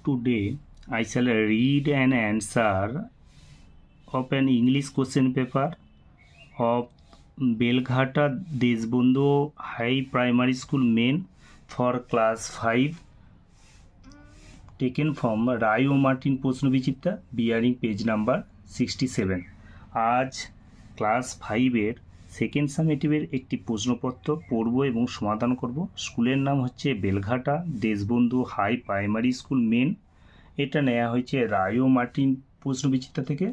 Today I shall read an answer of an English question paper of Belghata Deshbandhu High Primary School main for class 5 taken from Rai o Martin Proshnobichitta bearing page number 67. আজ class 5-এর second সামেটিভের একটি প্রশ্নপত্র পড়ব এবং সমাধান করব। স্কুলের নাম হচ্ছে Beleghata Deshbandhu high primary school main. এটা নেওয়া হয়েছে রায় ও মার্টিন প্রশ্নবিচিত্রা থেকে।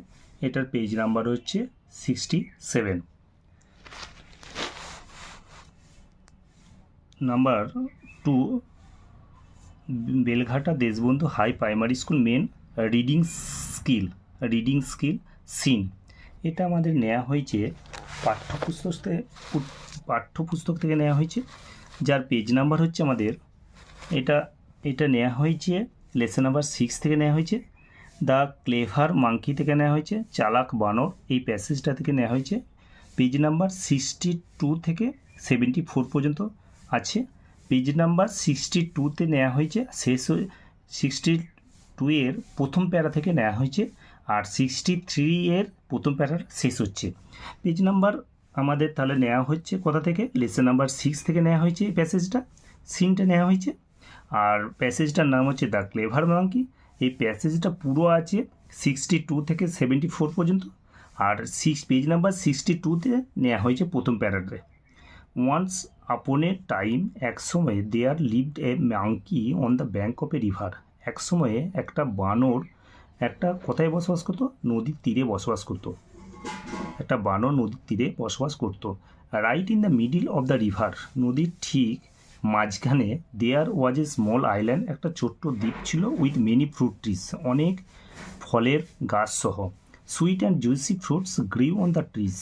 এটার পেজ নাম্বার হচ্ছে 67। Number 2, Beleghata Deshbandhu high primary school main reading skill সিন। এটা আমাদের নেওয়া হয়েছে পাঠ্যপুস্তক থেকে নেওয়া হয়েছে, যার পেজ নাম্বার হচ্ছে আমাদের এটা নেওয়া হয়েছে লেসন নাম্বার 6 থেকে নেওয়া হয়েছে। দ্য ক্লেভার মাঙ্কি থেকে নেওয়া হয়েছে, চালাক বানর এই প্যাসেজটা থেকে নেওয়া হয়েছে। পেজ নাম্বার 62 থেকে 74 পর্যন্ত আছে। পেজ নাম্বার 62তে নেওয়া হয়েছে, 62 এর প্রথম প্যারা থেকে নেওয়া হয়েছে, আর 63 এর প্রথম প্যারার শেষ হচ্ছে। পেজ নাম্বার আমাদের তাহলে নেওয়া হচ্ছে কোথা থেকে? লেসন নাম্বার 6 থেকে নেওয়া হয়েছে এই প্যাসেজটা, সিনটা নেওয়া হয়েছে। আর প্যাসেজটার নাম হচ্ছে দ্য ক্লেভার মাঙ্কি। এই প্যাসেজটা পুরো আছে 62 থেকে 74 পর্যন্ত। আর পেজ নাম্বার 62তে নেওয়া হয়েছে প্রথম প্যারাতে। ওয়ান্স আপন এ টাইম, এক সময়ে there lived a monkey on the bank of a river. এক সময়ে একটা বানর একটা কোথায় বসবাস করতো? নদীর তীরে বসবাস করতো। একটা বানর নদীর তীরে বসবাস করতো। Right in the middle of the river, নদীর ঠিক মাঝখানে দেয়ার ওয়াজ এ স্মল আইল্যান্ড, একটা ছোট্ট দ্বীপ ছিল। উইথ মেনি ফ্রুট ট্রিজ, অনেক ফলের গাছ সহ। Sweet and juicy fruits grew on the trees,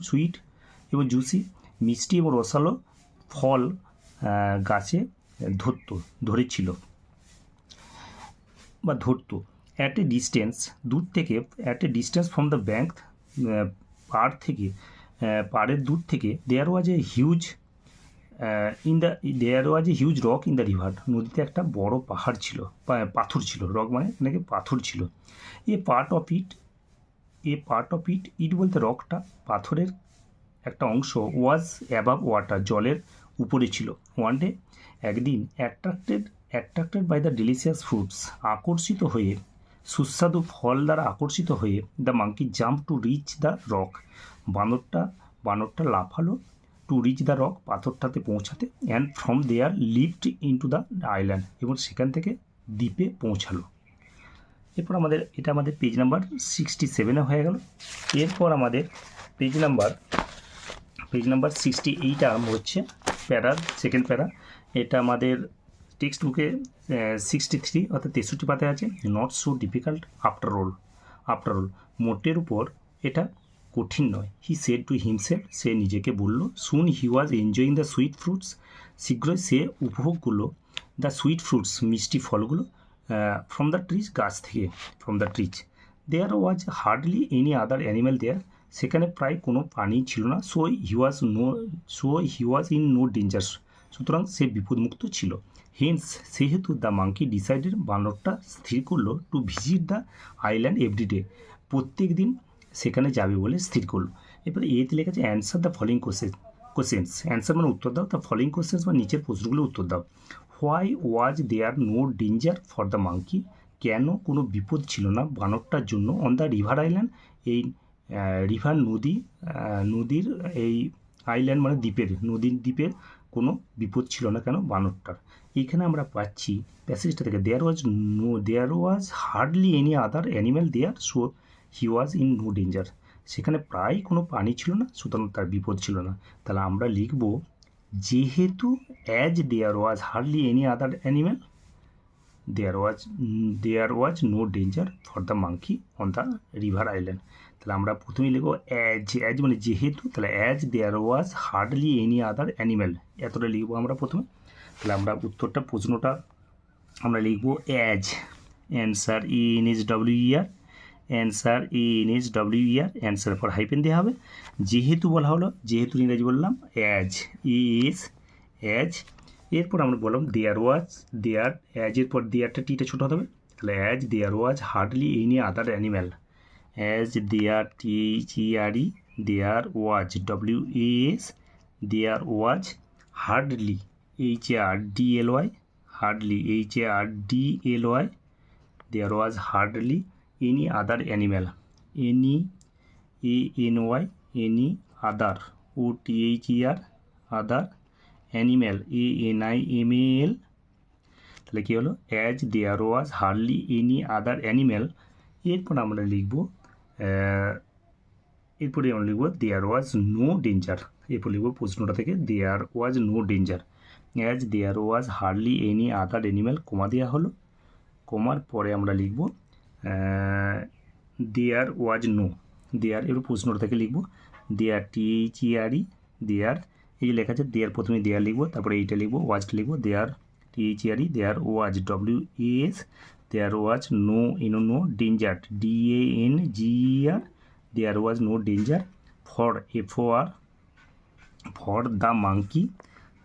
sweet এবং জুসি মিষ্টি এবং রসালো ফল গাছে ধরেছিল বা ধরতো। অ্যাট এ ডিস্টেন্স, দূর থেকে, at a distance from the bank, পাড়ের দূর থেকে, there was a huge rock in the river, নদীতে একটা বড় পাহাড় ছিল, পাথর ছিল। রক মানে নাকি পাথর ছিল। এ পার্ট অফ ইট, ইট বলতে রকটা, পাথরের একটা অংশ, ওয়াজ অ্যাবাভ ওয়াটার, জলের উপরে ছিল। ওয়ান ডে, একদিন, attracted by the delicious fruits, আকর্ষিত হয়ে, সুস্বাদু ফল দ্বারা আকর্ষিত হয়ে, the monkey jump to reach the rock, বানরটা লাফালো, টু রিচ দ্য রক, পাথরটাতে পৌঁছাতে। And from there lift into the island, এবং সেখান থেকে দ্বীপে পৌঁছালো। এরপর এটা আমাদের পেজ নাম্বার 67 হয়ে গেল। এরপর আমাদের পেজ নাম্বার 68 আরম্ভ হচ্ছে, প্যারার সেকেন্ড প্যারা। এটা আমাদের টেক্সট বুকে 63 অর্থাৎ 63 পাতায় আছে। Not so difficult after all, মোটের উপর এটা কঠিন নয়। হি সেড টু হিমসেলফ, সে নিজেকে বলল। Soon he was enjoying the sweet fruits, শীঘ্রই সে উপভোগ করলো দ্য সুইট ফ্রুটস, মিষ্টি ফলগুলো, ফ্রম দ্য ট্রিজ, গাছ থেকে, from the trees. There was hardly any other animal there, সেখানে প্রায় কোনো প্রাণী ছিল না। So he was in no danger, সুতরাং সে বিপদমুক্ত ছিল। হেন্স, সেহেতু দ্য মাঙ্কি ডিসাইডেড, বানরটা স্থির করলো, to visit the island everyday, প্রত্যেক দিন সেখানে যাবে বলে স্থির করলো। এরপরে এতে লেখা আছে answer the following questions, answer মানে উত্তর দাও, দ্য ফলোইং কোশ্চেন্স বা নিচের প্রশ্নগুলো উত্তর দাও। Why was there no danger for the monkey, কেন কোনো বিপদ ছিল না বানরটার জন্য। অন দ্য রিভার আইল্যান্ড, এই রিভার নদীর এই আইল্যান্ড মানে নদীর দ্বীপের কোনো বিপদ ছিল না কেন বানরটার। এইখানে আমরা পাচ্ছি প্যাসেজটা থেকে, there was hardly any other animal there, so he was in no danger, সেখানে প্রায় কোনো প্রাণী ছিল না, সুতরাং তার বিপদ ছিল না। তাহলে আমরা লিখব, যেহেতু as there was hardly any other animal, there was no danger for the monkey on the river island. তাহলে আমরা প্রথমেই লিখব অ্যাজ মানে যেহেতু, তাহলে as there was hardly any other animal, এতটা লিখবো আমরা প্রথমে। তাহলে আমরা প্রশ্নটা আমরা লিখব অ্যাজ, অ্যান্সার ENSWER, অ্যান্সার পর হাইপেন দেওয়া হবে। যেহেতু বলা হলো, যেহেতু ইংরাজি বললাম অ্যাজ, অ্যাজ এরপর আমরা বললাম দেয়ার ওয়াজ, দেয়ার, অ্যাজের পর দেয়ারটা টিটা ছোটো হতে হবে, তাহলে as there was hardly any other animal, as there THERE, there was WAS, there was hardly HARDLY, hardly HARDLY, there was hardly any other animal, ANY, any other OTHER, other, animal ANIMAL, তাহলে কী হলো as there was hardly any other animal. এরপর আমরা লিখব there was no danger, এরপর লিখব প্রশ্নটা থেকে there was no danger, as there was hardly any other animal, comma দেওয়া হলো, কমার পরে আমরা লিখব দেয়ার ওয়াজ নো, দেয়ার এর প্রশ্নটা থেকে লিখব দেয়ার THERE, দেয়ার, এই যে লেখা আছে দেয়ার, প্রথমে দেয়ার লিখব, তারপরে এইটা লিখব, ওয়াজটা লিখব, there THERE, there was WAS, there was no danger DANGER, there was no danger for FOR, for the monkey,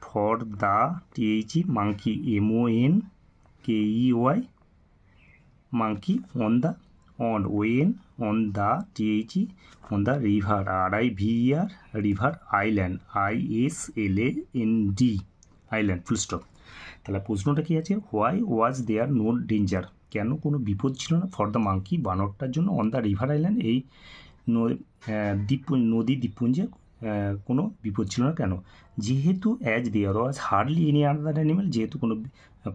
for the THE monkey MONKEY, monkey on the, on on the THE on the river RIVER, river, island ISLAND, island, full stop. তাহলে প্রশ্নটা কী আছে, why was there no danger, কেন কোনো বিপদ ছিল না, for the monkey বানরটার জন্য, অন দ্য রিভার আইল্যান্ড এই নদী দ্বীপপুঞ্জে কোনো বিপদ ছিল না কেন, যেহেতু as there was hardly any other animal, যেহেতু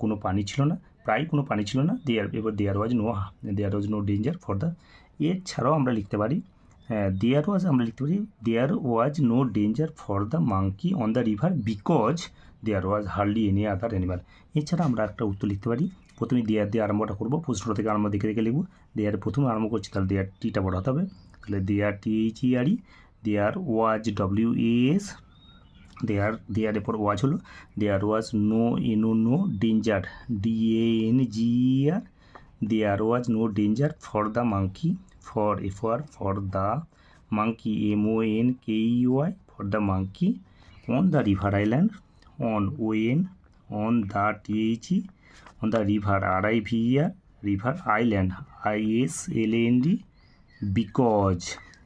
কোনো পানি ছিল না, প্রায় কোনো পানি ছিল না, এবার there was no danger for the, এছাড়াও আমরা লিখতে পারি there was no danger for the monkey on the river because there was hardly any other animal. এছাড়া আমরা একটা উত্তর লিখতে পারি, প্রথমে দেয়ার দিয়ে আরম্ভটা করবো, প্রশ্নটা থেকে আরম্ভ দেখে লিখব, দেয়ার প্রথমে আরম্ভ করছি, তাহলে দেয়ার টিটা বড় হতে হবে, তাহলে দেয়ার THERE, দেয়ার ওয়াজ WAS, দেয়ার এরপর ওয়াজ হলো there was no danger DANGER, there was no danger for the monkey, for FOR, for the monkey MONKEY, for the monkey on the river island, on the THE on the river RIVER, river, island ISLAND, because,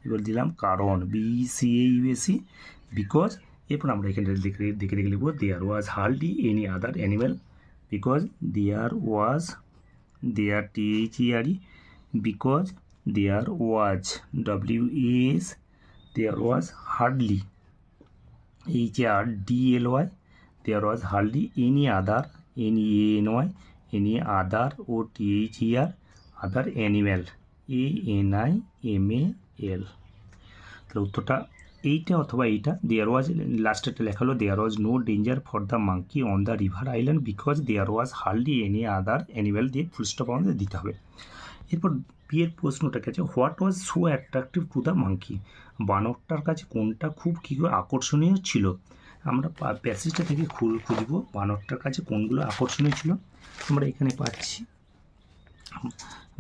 এবার দিলাম কারণ BCAUSE, because. এরপর আমরা এখানে দেখে লিখব there was hardly any other animal, because there THERE, because there was WAS, there was hardly HARDLY, there was hardly any other NEANY, any other OTHER, other animal ANIMAL। তাহলে উত্তরটা এইটা অথবা এইটা, দেয়ার ওয়াজ লাস্টেরটা লেখা হলো there was no danger for the monkey on the river island because there was hardly any other animal দিয়ে full stop আমাদের দিতে হবে। এরপর বিয়ের প্রশ্নটা আছে what was so attractive to the monkey, বানরটার কাছে কোনটা খুব কী আকর্ষণীয় ছিল, আমরা প্যাসেজটা থেকে খুঁজব বানরটার কাছে কোনগুলো আকর্ষণীয় ছিল, আমরা এখানে পাচ্ছি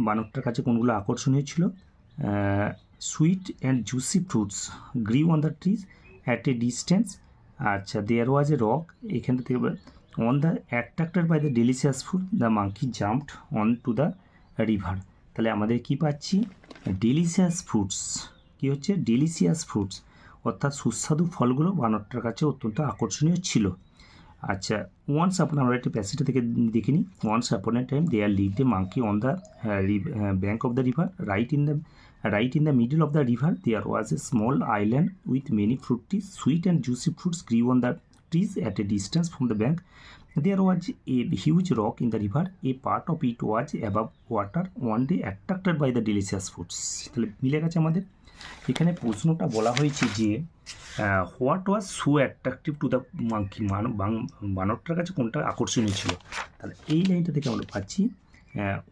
বানরটার কাছে কোনগুলো আকর্ষণীয় ছিল, sweet and juicy fruits grew on the trees at a distance, আচ্ছা দেয়ার ওয়াজ এ রক, এখান থেকে on the attracted by the delicious food the monkey jumped on to the river, তাহলে আমাদের কি পাচ্ছি ডেলিশিয়াস ফ্রুটস, কী হচ্ছে delicious fruits, অর্থাৎ সুস্বাদু ফলগুলো বানরটার কাছে অত্যন্ত আকর্ষণীয় ছিল। আচ্ছা ওয়ান্স আপন, আমরা একটা প্যাসেজটা থেকে দেখে নিই, once upon a time there lived a monkey on the bank of the river, right in the middle of the river there was a small island with many fruit trees, sweet and juicy fruits grew on the trees at a distance from the bank, there was a huge rock in the river, a part of it was above water, one day attracted by the delicious fruits। তাহলে মিলে গেছে আমাদের, এখানে প্রশ্নটা বলা হয়েছে যে what was so attractive to the monkey, বানরটার কাছে কোনটা আকর্ষণীয় ছিল, তাহলে এই লাইনটা থেকে আমরা পাচ্ছি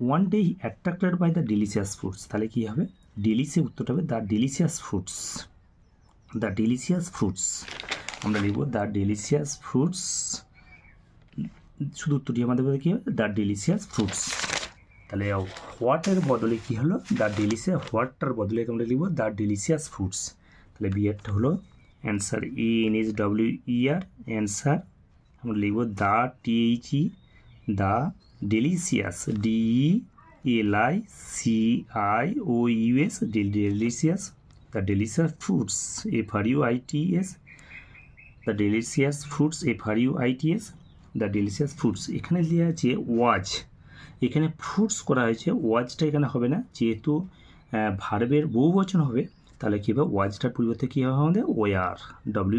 one day attracted by the delicious fruits, তাহলে কী হবে ডেলিসে উত্তরটা হবে the delicious fruits, the delicious fruits, আমরা লিখব দ্য ডেলিশিয়াস ফ্রুটস, শুধু উত্তরটি আমাদের কী হবে দ্য ডেলিশিয়াস ফ্রুটস। তাহলে হোয়াটের বদলে কী হলো দ্য ডেলিশিয়াস, হোয়াটটার বদলে আমরা লিখব দ্য ডেলিশিয়াস ফ্রুটস, তাহলে বিয়েরটা হলো অ্যান্সার ANSWER, অ্যান্সার আমরা লিখব the THE the delicious DELICIOUS delicious the delicious fruits FRUITS the delicious fruits FRUITS the delicious fruits. এখানে দেওয়া আছে ওয়াজ, এখানে ফ্রুটস করা হয়েছে, ওয়াজটা এখানে হবে না, যেহেতু ভার্বের বহু বচন হবে তাহলে কী হবে ওয়াজটার পরিবর্তে কী হবে আমাদের ওয়ার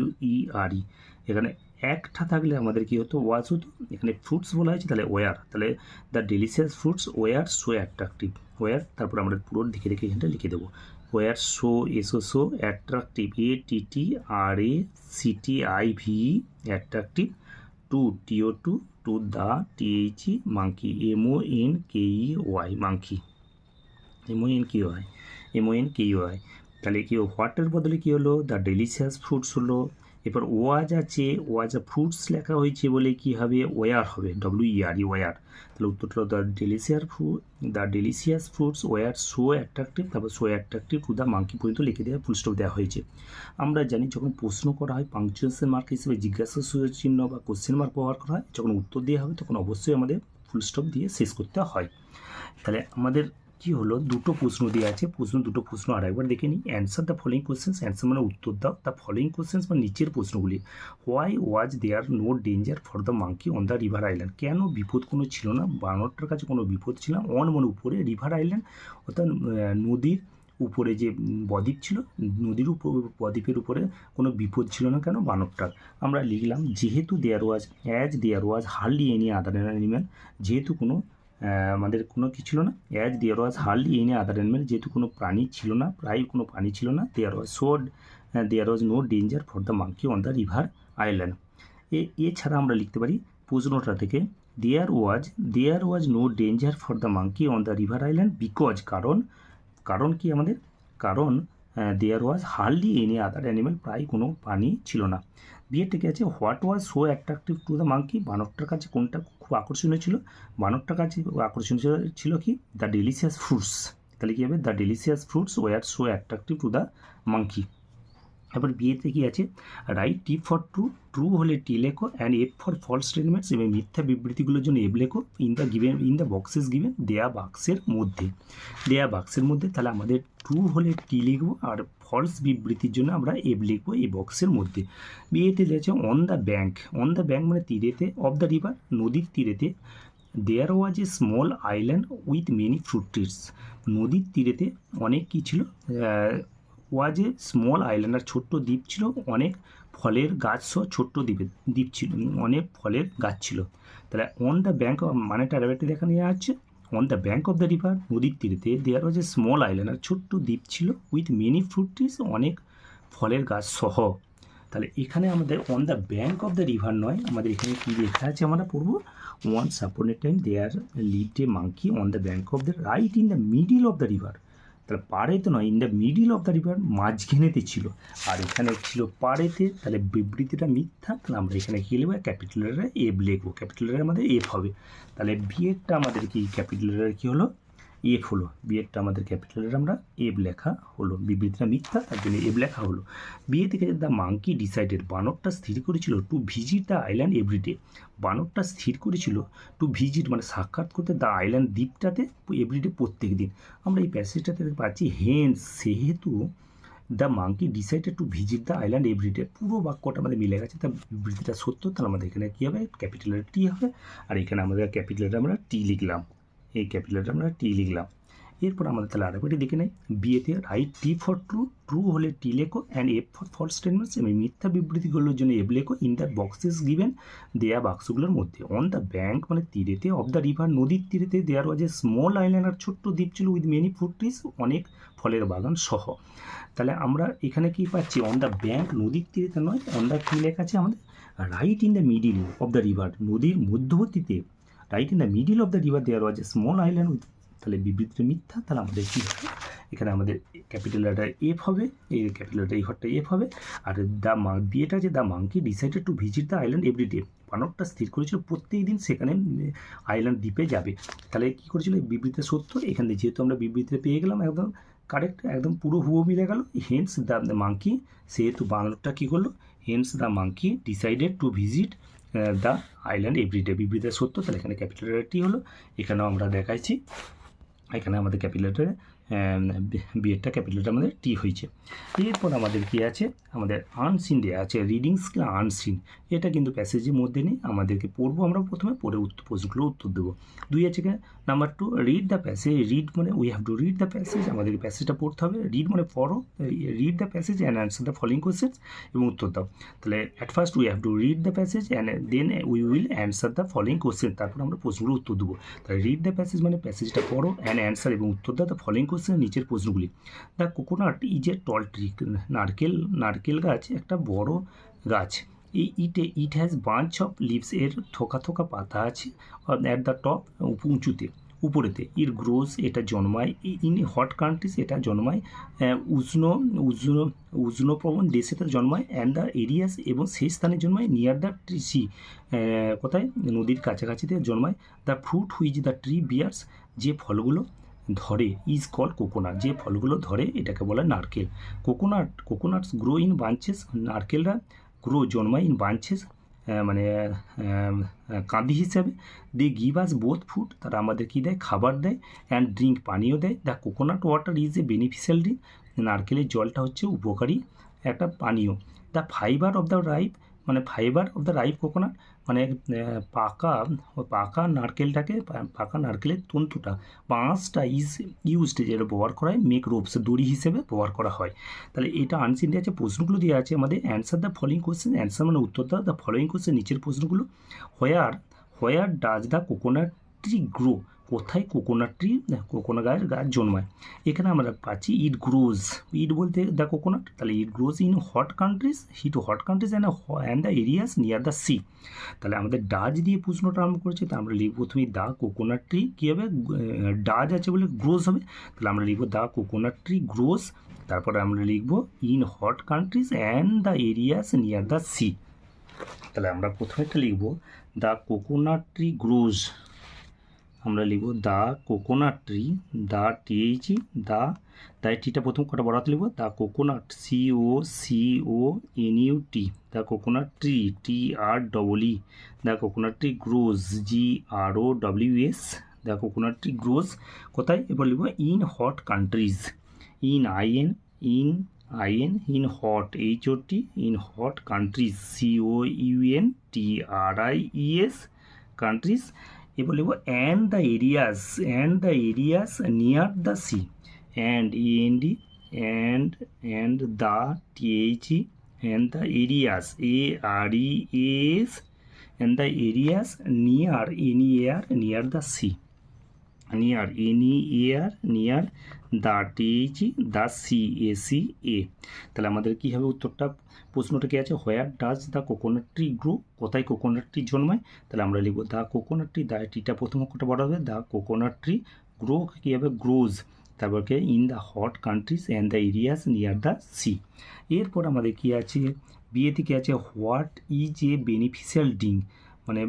WERE। এখানে একটা থাকলে আমাদের কী হতো ওয়াজ হতো, এখানে ফ্রুটস বলা হয়েছে তাহলে ওয়ার, তাহলে the delicious fruits were so attractive, were তারপর আমরা পুরো দেখে দেখে এখানটা লিখে দেবো were so so attractive ATTRACTIVE attractive to TO2 to the THE monkey MONKEY monkey MONKEY। তাহলে কি হোয়াটের বদলে কী হলো দ্য ডেলিশিয়াস ফ্রুটস হলো। এরপর ওয়াজ আছে, ওয়াজ ফ্রুটস লেখা হয়েছে বলে কী হবে ওয়ার হবে WERE ওয়ার। তাহলে উত্তরটা the delicious fruits were so attractive, তারপর so attractive to the monkey পর্যন্ত লিখে দেওয়া ফুল স্টপ দেওয়া হয়েছে। আমরা জানি যখন প্রশ্ন করা হয় পাংচুয়েশন মার্ক হিসেবে জিজ্ঞাসা চিহ্ন বা কোশ্চেন মার্ক ব্যবহার করা হয়, যখন উত্তর দেওয়া হবে তখন অবশ্যই আমাদের ফুল স্টপ দিয়ে শেষ করতে হয়। তাহলে আমাদের কি হলো দুটো প্রশ্ন দেওয়া আছে, দুটো প্রশ্ন আরেকবার দেখে নিই। Answer the following questions, answer মানে উত্তর দাও, দ্য ফলোয়িং কোশ্চেন্স মানে নিচের প্রশ্নগুলি। Why was there no danger for the monkey on the river island, কেন বিপদ কোনো ছিল না, বানরটার কাছে কোনো বিপদ ছিল না। অন মানে উপরে, রিভার আইল্যান্ড অর্থাৎ নদীর উপরে যে বদ্বীপ ছিল, নদীর বদ্বীপের উপরে কোনো বিপদ ছিল না কেন বানরটার। আমরা লিখলাম যেহেতু there was hardly any other animal, যেহেতু কোনো আমাদের কোনো কি ছিল না, there was hardly any other animal, যেহেতু কোনো প্রাণী ছিল না, প্রায় কোনো প্রাণী ছিল না। There was no danger for the monkey on the river island. এছাড়া আমরা লিখতে পারি প্রশ্নটা থেকে there was no danger for the monkey on the river island because, কারণ কি আমাদের, কারণ there was hardly any other animal, প্রায় কোনো প্রাণী ছিল না। বিয়ের থেকে আছে what was so attractive to the monkey, বানরটার কাছে কোনটা খুব আকর্ষণীয় ছিল, বানরটার কাছে আকর্ষণীয় ছিল কি দ্য ডেলিশিয়াস ফ্রুটস। তাহলে কী হবে the delicious fruits were so attractive to the monkey. এবার বিয়েতে কি আছে রাইট T ফর ট্রু হলে T লেখো and F for false statements, এবং মিথ্যা বিবৃতিগুলোর জন্য F লেখো ইন দ্য বক্সেস গিভেন, দেয়া বাক্সের মধ্যে। তাহলে আমাদের ট্রু হলে T লিখবো আর ফলস বিবৃতির জন্য আমরা F লিখবো এই বক্সের মধ্যে। বিয়েতে দিয়েছে অন দ্য ব্যাঙ্ক মানে তীরেতে, অফ দ্য রিভার নদীর তীরেতে, there was a small island with many fruit trees, নদীর তীরেতে অনেক কী ছিল, ওয়াজ এ স্মল আইল্যান্ড আর ছোট্ট দ্বীপ ছিল, অনেক ফলের গাছ সহ ছোট্ট দ্বীপ ছিল, অনেক ফলের গাছ ছিল। তাহলে অন দ্য ব্যাঙ্ক মানেটা আরেকটি দেখা নেওয়া হচ্ছে on the bank of the river নদীর তীরেতে, there was a small island আর ছোট্ট দ্বীপ ছিল, উইথ মেনি ফ্রুট ট্রিজ অনেক ফলের গাছ সহ। তাহলে এখানে আমাদের on the bank of the river নয়, আমাদের এখানে কী লেখা আছে আমরা পড়বো once upon a time there lived a monkey on the bank of the right in the middle of the river. তাহলে পাড়েতে নয়, in the middle of the river মাঝখানেতে ছিল, আর এখানে ছিল পাড়েতে, তাহলে বিবৃতিটা মিথ্যা। তাহলে আমরা এখানে কী লিখবো ক্যাপিটাল লেটারে F লিখবো, ক্যাপিটাল লেটারে আমাদের F হবে। তাহলে বিয়েরটা আমাদের কি ক্যাপিটাল লেটারে কী হলো F হলো, বিয়েরটা আমাদের ক্যাপিটাল লেটারে আমরা F লেখা হলো, বিবৃতিটা মিথ্যা তার জন্য F লেখা হলো। বিয়ে থেকে দ্য মাঙ্কি ডিসাইডেড, বানরটা স্থির করেছিল to visit the island everyday, বানরটা স্থির করেছিল টু ভিজিট মানে সাক্ষাৎ করতে দ্য আইল্যান্ড দ্বীপটাতে এভরিডে প্রত্যেক দিন। আমরা এই প্যাসেজটাতে পাচ্ছি হেন্স সেহেতু the monkey decided to visit the island everyday, পুরো বাক্যটা আমাদের মিলে গেছে, তার বিবৃতিটা সত্য। তাহলে আমাদের এখানে কী হবে ক্যাপিটাল লেটার T হবে, আর এখানে আমাদের ক্যাপিটাল লেটার আমরা T লিখলাম, এই ক্যাপিটাল লেটার আমরা T লিখলাম। এরপর আমাদের তাহলে আরেকটি দেখে নেই বিয়েতে রাইট T ফর ট্রু হলে T লেখো and F for false statements, এবং মিথ্যা বিবৃতিগুলোর জন্য F লেখো ইন দ্য বক্সেস গিভেন, দেয়া বাক্সগুলোর মধ্যে। অন দ্য ব্যাঙ্ক মানে তীরেতে, অফ দ্য রিভার নদীর তীরেতে, there was a small island আর ছোট্ট দ্বীপ ছিল, উইথ মেনি ফ্রুট ট্রিজ অনেক ফলের বাগান সহ। তাহলে আমরা এখানে কি পাচ্ছি অন দ্য ব্যাঙ্ক নদীর তীরেতে নয়, অন দ্য কী লেখা আছে আমাদের right in the middle of the river, নদীর মধ্যবর্তীতে, right in the middle of the river there was a small island with, তাহলে বিবৃতিটা মিথ্যা। তাহলে আমাদের কী হবে এখানে আমাদের ক্যাপিটাল লেটার F হবে, এই ক্যাপিটাল লেটার এই ঘরটা F হবে। আর বিয়েটা যে the monkey decided to visit the island everyday, বানরটা স্থির করেছিল প্রত্যেক দিন সেখানে আইল্যান্ড দ্বীপে যাবে। তাহলে কী করেছিল বিবৃতিটা সত্য, এখানে যেহেতু আমরা বিবৃতিটা পেয়ে গেলাম একদম কারেক্ট, একদম পুরো হুবহু মিলে গেল। হেন্স দ্য মাঙ্কি, সেহেতু বানরটা কী করলো hence the monkey decided to visit the island everyday, বিবৃতি সত্য। তাহলে এখানে ক্যাপিটাল লেটার টি হলো, এখানেও আমরা দেখাইছি, এখানে আমাদের ক্যাপিটাল লেটারে বিয়েরটা ক্যাপিটাল লেটার আমাদের টি হয়েছে। এরপর আমাদের কি আছে, আমাদের আনসিন দেওয়া আছে, রিডিং স্কিল আনসিন, এটা কিন্তু প্যাসেজের মধ্যে নেই, আমাদেরকে পড়বো, আমরা প্রথমে পড়ে প্রশ্নগুলো উত্তর দেবো। 2 আছে এখানে number 2, read the passage, read মানে we have to read the passage, আমাদেরকে প্যাসেজটা পড়তে হবে, রিড মানে পড়ো, read the passage and answer the following questions, এবং উত্তর দাও। তাহলে at first we have to read the passage and then we will answer the following question, তারপর আমরা প্রশ্নগুলো উত্তর দেবো। তাহলে রিড দ্য প্যাসেজ মানে প্যাসেজটা পড়ো, অ্যান্ড অ্যান্সার এবং উত্তর দাও দ্য ফলোইং কোয়েশ্চেন, নিচের প্রশ্নগুলি। The coconut is a tall tree, নারকেল গাছ একটা বড় গাছ। It has bunch of leaves, এর থোকা থোকা পাতা আছে, অ্যাট দ্য টপ উঁচুতে, উপরেতে। ইট গ্রোজ, এটা জন্মায়, ইন হট কান্ট্রিজ, এটা জন্মায় উষ্ণপ্রবণ দেশে এটা জন্মায়, অ্যান্ড দ্য এরিয়াস, এবং সেই স্থানে জন্মায়, নিয়ার দ্য সি, কোথায়, নদীর কাছাকাছিতে জন্মায়। The fruit which the tree bears, যে ফলগুলো ধরে, ইজ কল কোকোনাট, যে ফলগুলো ধরে এটাকে বলে নারকেল। কোকোনাটস গ্রো ইন বাঞ্চেস, নারকেলরা গ্রো জন্মায় ইন বাঞ্চেস, মানে কাঁদি হিসাবে। They give us both food, তারা আমাদের কী দেয়, খাবার দেয়, অ্যান্ড ড্রিঙ্ক, পানীয় দেয়। The coconut water is a beneficial drink, নারকেলের জলটা হচ্ছে উপকারী একটা পানীয়। The fibre of the ripe, মানে fibre of the ripe coconut, মানে পাকা নারকেলের তন্তুটা, বাঁশটা ইজ ইউজড, যেটা ব্যবহার করা হয়, মেক রোপস, দড়ি হিসেবে ব্যবহার করা হয়। তাহলে এটা আনসিন দেওয়া আছে, প্রশ্নগুলো দেওয়া আছে আমাদের, answer the following question, answer মানে উত্তর দাও দ্য ফলোইং কোয়েশ্চেন, নিচের প্রশ্নগুলো। Where does the coconut tree grow, কোথায় কোকোনাট গাছ জন্মায়। এখানে আমরা পাচ্ছি ইট গ্রোজ, ইট বলতে দ্য কোকোনাট, তাহলে it grows in hot countries and the areas near the sea. তাহলে আমাদের ডাজ দিয়ে প্রশ্নটা আরম্ভ করেছে, তা আমরা লিখবো প্রথমে দ্য কোকোনাট ট্রি, কী হবে, ডাজ আছে বলে গ্রোজ হবে, তাহলে আমরা লিখবো দ্য কোকোনাট ট্রি গ্রোজ, তারপরে আমরা লিখবো in hot countries and the areas near the sea. তাহলে আমরা প্রথমেটা লিখবো দ্য কোকোনাট ট্রি গ্রোজ, আমরা লিখব the coconut tree, the T H E, the টিটা প্রথম কটা বড়াতে লিখব, the coconut COCONUT, the coconut tree TREE, the coconut tree grows GROWS, the coconut tree grows কোথায়, এবার লিখব in hot countries, in hot HOT, in hot countries COUNTRIES countries. এবার লিখব and the areas near the sea, and END, and the THE, and the areas AREAS, and the areas near near the sea, near the THE, the CACA। তাহলে আমাদের কী হবে উত্তরটা, প্রশ্নটা কী আছে, where does the coconut tree grow, কোথায় coconut tree জন্মায়, তাহলে আমরা লিখব দ্য কোকোনাট ট্রি, দ্য টিটা প্রথম অক্ষরটা বড় হবে, দ্য কোকোনাট ট্রি গ্রো কী হবে, গ্রোজ, তারপরকে in the hot countries and the areas near the sea. এরপর আমাদের কী আছে, বিয়েতে কী আছে, what is a beneficial drink, মানে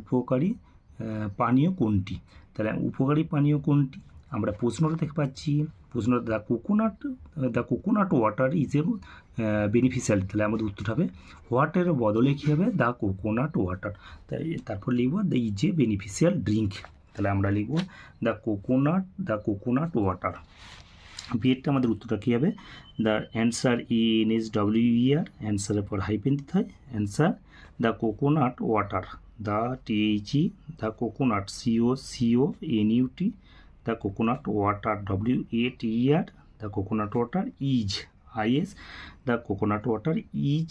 উপকারী পানীয় কোনটি। তাহলে উপকারী পানীয় কোনটি, আমরা প্রশ্নটা দেখতে পাচ্ছি, প্রশ্নটা the coconut water is a beneficial, তাহলে আমাদের উত্তরটা হবে হোয়াটের বদলে কী হবে, দ্য কোকোনাট ওয়াটার, তাই তারপর লিখব the is a beneficial drink, তাহলে আমরা লিখব দ্য কোকোনাট ওয়াটার। বিয়েরটা আমাদের উত্তরটা কী হবে, দ্য অ্যান্সার ANSWER, অ্যান্সারের পর হাইপেন দিতে হয়, answer the coconut water, the THE, the coconut COCONUT, the coconut water WATER, the coconut water IS, the coconut water is,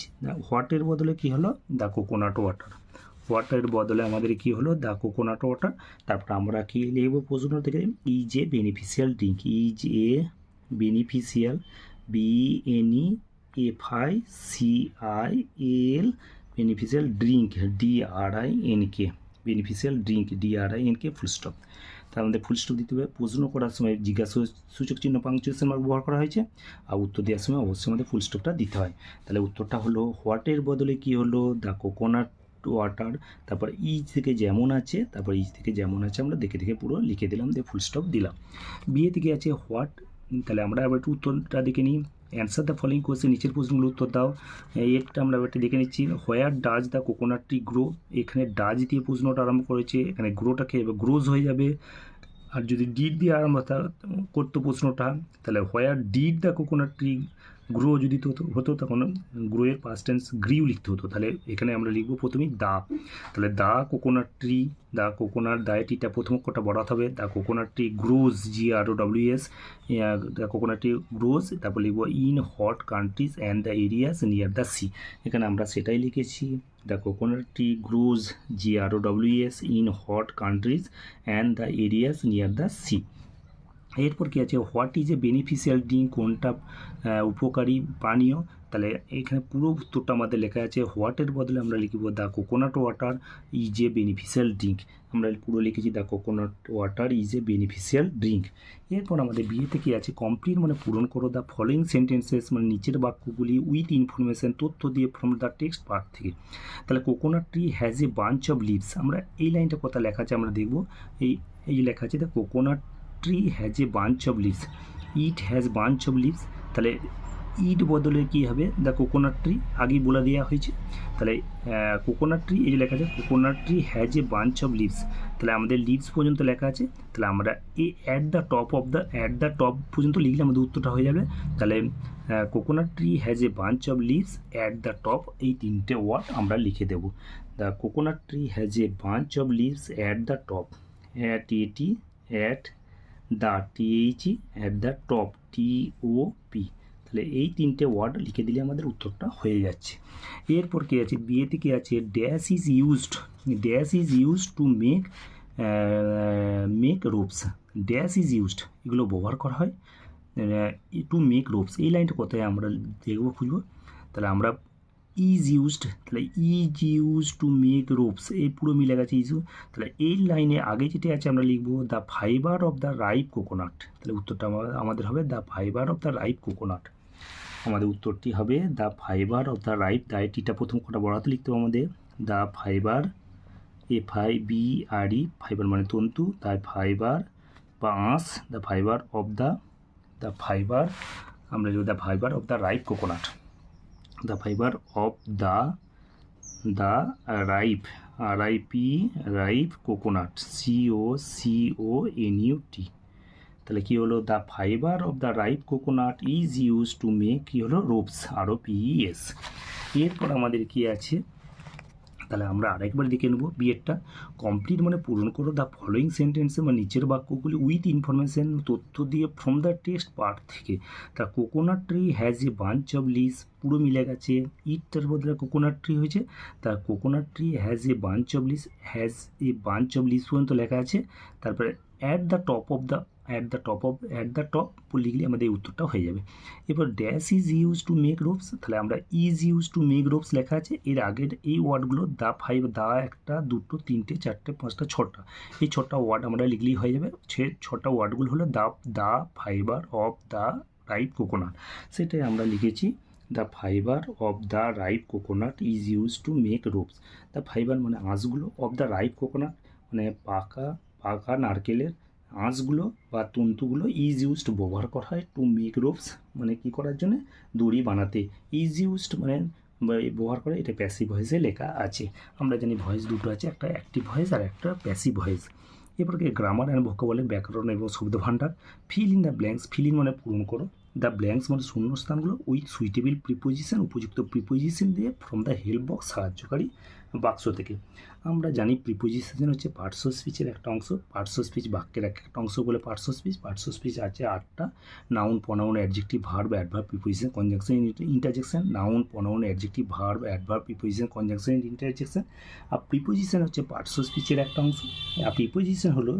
হোয়াটের বদলে কী হলো, দ্য কোকোনাট ওয়াটার, ওয়াটারের বদলে আমাদের কী হলো, দ্য কোকোনাট ওয়াটার। তারপর আমরা কী লিখব প্রশ্ন থেকে, is a beneficial drink, is a beneficial BENIFICIAL, beneficial drink DRINK, beneficial drink DRINK full stop. তার মধ্যে ফুল স্টপ দিতে হবে, প্রশ্ন করার সময় জিজ্ঞাসা সূচক চিহ্ন পাংচুয়েশন মার্ক ব্যবহার করা হয়েছে, আর উত্তর দেওয়ার সময় অবশ্যই আমাদের ফুল স্টপটা দিতে হয়। তাহলে উত্তরটা হলো হোয়াটের বদলে কী হলো, দ্য কোকোনাট ওয়াটার, তারপর ইজ থেকে যেমন আছে, আমরা দেখে পুরো লিখে দিলাম, দিয়ে ফুল স্টপ দিলাম। বিয়ে থেকে আছে হোয়াট তাহলে আমরা এবার একটু উত্তরটা দেখে নিই। অ্যান্সার দ্য ফলোইং কোয়েশ্চেন, নিচের প্রশ্নগুলো উত্তর দাও। এরটা আমরা এবার দেখে নিচ্ছি। Where does the coconut tree grow, এখানে ডাজ দিয়ে প্রশ্নটা আরম্ভ করেছে, এখানে গ্রোটাকে এবার গ্রোজ হয়ে যাবে। আর যদি ডিড দিয়ে আরম্ভ করতো প্রশ্নটা, তাহলে where did the coconut tree grow যদি হতো তখন গ্রোয়ের পাস্ট টেন্স গ্রিউ লিখতে হতো। তাহলে এখানে আমরা লিখবো প্রথমেই দা, তাহলে দা কোকোনাট ট্রি, দা কোকোনাট, দায়টিটা প্রথম অক্ষরটা বড়াতে হবে। দা কোকোনাট ট্রি গ্রোজ, GROWS, দা কোকোনাট ট্রি গ্রোজ, তারপর লিখবো in hot countries and the areas near the C, এখানে আমরা সেটাই লিখেছি। The coconut tree grows, GROWS, in hot countries and the areas near the sea. এরপর কী আছে, what is a beneficial drink, কোনটা উপকারী পানীয়, তাহলে এখানে পুরো উত্তরটা আমাদের লেখা আছে। হোয়াটের বদলে আমরা লিখব the coconut water is a beneficial drink, আমরা পুরো লিখেছি the coconut water is a beneficial drink. এরপর আমাদের বিয়েতে কী আছে, কমপ্লিট মানে পূরণ করো দ্য ফলোয়িং সেন্টেন্সেস, মানে নিচের বাক্যগুলি উইথ ইনফরমেশান, তথ্য দিয়ে ফ্রম দ্য টেক্সট পার্ট থেকে। তাহলে coconut tree has a bunch of leaves, আমরা এই লাইনটা কথা লেখা আছে আমরা দেখব। এই যে লেখা আছে the coconut tree has a bunch of leaves, it has bunch of leaves, তাহলে ইট বদলে কী হবে, দ্য কোকোনাট ট্রি আগেই বলে দেওয়া হয়েছে। তাহলে কোকোনাট ট্রি, এই যে লেখা আছে coconut tree has a bunch of leaves, তাহলে আমাদের লিভস পর্যন্ত লেখা আছে, তাহলে আমরা এই অ্যাট দ্য টপ পর্যন্ত লিখলে আমাদের উত্তরটা হয়ে যাবে। তাহলে coconut tree has a bunch of leaves at the top, এই তিনটে ওয়ার্ড আমরা লিখে দেবো। The coconut tree has a bunch of leaves at the top, at at the THE at the top TOP, তাহলে এই তিনটে ওয়ার্ড লিখে দিলে আমাদের উত্তরটা হয়ে যাচ্ছে। এরপর কী আছে, বিয়েতে কী আছে, dash is used to make ropes, dash is used এগুলো ব্যবহার করা হয় টু মেক রোপস, এই লাইনটা কোথায় আমরা দেখবো খুঁজবো। তাহলে আমরা ইজ ইউজড, তাহলে is use to make ropes, এই পুরো মিলে গেছে ইজ, তাহলে এই লাইনে আগে যেটা আছে আমরা লিখবো the fibre of the ripe coconut, তাহলে উত্তরটা আমাদের হবে the fibre of the ripe coconut, আমাদের উত্তরটি হবে the fibre of the ripe, দায়টিটা প্রথম কটা বড়াতে লিখতে হবে আমাদের, দ্য ফাইবার, FIBRE, ফাইবার মানে তন্তু, দ্য ফাইবার বা আঁশ, the fibre of the fibre, আমরা লিখব the fibre of the ripe coconut, the fibre of the ripe coconut, COCONUT, তাহলে কী হলো, the fibre of the ripe coconut is use to make, কী হলো, রোপস, ROPES। এরপর আমাদের কী আছে, তাহলে আমরা আরেকবার দেখে নেব বিয়েরটা। কমপ্লিট মানে পূরণ করো দ্য ফলোয়িং সেন্টেন্সে, মানে নিচের বাক্যগুলি উইথ ইনফরমেশান, তথ্য দিয়ে ফ্রম দ্য টেক্সট পার্ট থেকে। তা coconut tree has a bunch of leaves, পুরো মিলে গেছে, ইটটার বদলে কোকোনাট ট্রি হয়েছে, তা coconut tree has a bunch of leaves পর্যন্ত লেখা আছে। তারপরে অ্যাট দ্য টপ লিখলে আমাদের এই উত্তরটা হয়ে যাবে। এরপর dash is use to make ropes, তাহলে আমরা is use to make ropes লেখা আছে, এর আগের এই ওয়ার্ডগুলো দা একটা, দুটো, তিনটে, চারটে, পাঁচটা, ছটা, এই ছটা ওয়ার্ড আমরা লিখলেই হয়ে যাবে। ছটা ওয়ার্ডগুলো হলো the fibre of the ripe coconut, সেটাই আমরা লিখেছি the fibre of the ripe coconut is use to make ropes, the fibre মানে আঁশগুলো, অফ দ্য রাইপ কোকোনাট মানে পাকা নারকেলের আঁশগুলো বা তন্তুগুলো, ইজ ইউজড ব্যবহার করা হয় টু মেক রোপস মানে কী করার জন্য, দড়ি বানাতে, ইজ ইউজড মানে ব্যবহার করে, এটা প্যাসিভ ভয়েসে লেখা আছে। আমরা জানি ভয়েস দুটো আছে, একটা অ্যাক্টিভ ভয়েস আর একটা প্যাসিভ ভয়েস। এরপর গ্রামার অ্যান্ড ভোকাবুলারি, ব্যাকরণ এবং শব্দভাণ্ডার। Fill in the blanks, fill in মানে পূরণ করো, দ্য ব্ল্যাঙ্কস মানে শূন্যস্থানগুলো উইথ সুইটেবল প্রিপোজিশন, উপযুক্ত প্রিপোজিশন দিয়ে ফ্রম দ্য হেল্প বক্স, সাহায্যকারী বাক্স থেকে। আমরা জানি প্রিপোজিশন হচ্ছে পার্টস অফ স্পিচের একটা অংশ, পার্টস অফ স্পিচ বাক্যের একটা অংশ বলে পার্টস অফ স্পিচ আছে 8টা, noun, pronoun, adjective, verb, adverb, preposition, conjunction, interjection, noun, pronoun, adjective, verb, adverb, preposition, conjunction, interjection. আর প্রিপোজিশন হচ্ছে পার্টস অফ স্পিচের একটা অংশ। আর প্রিপোজিশন হলো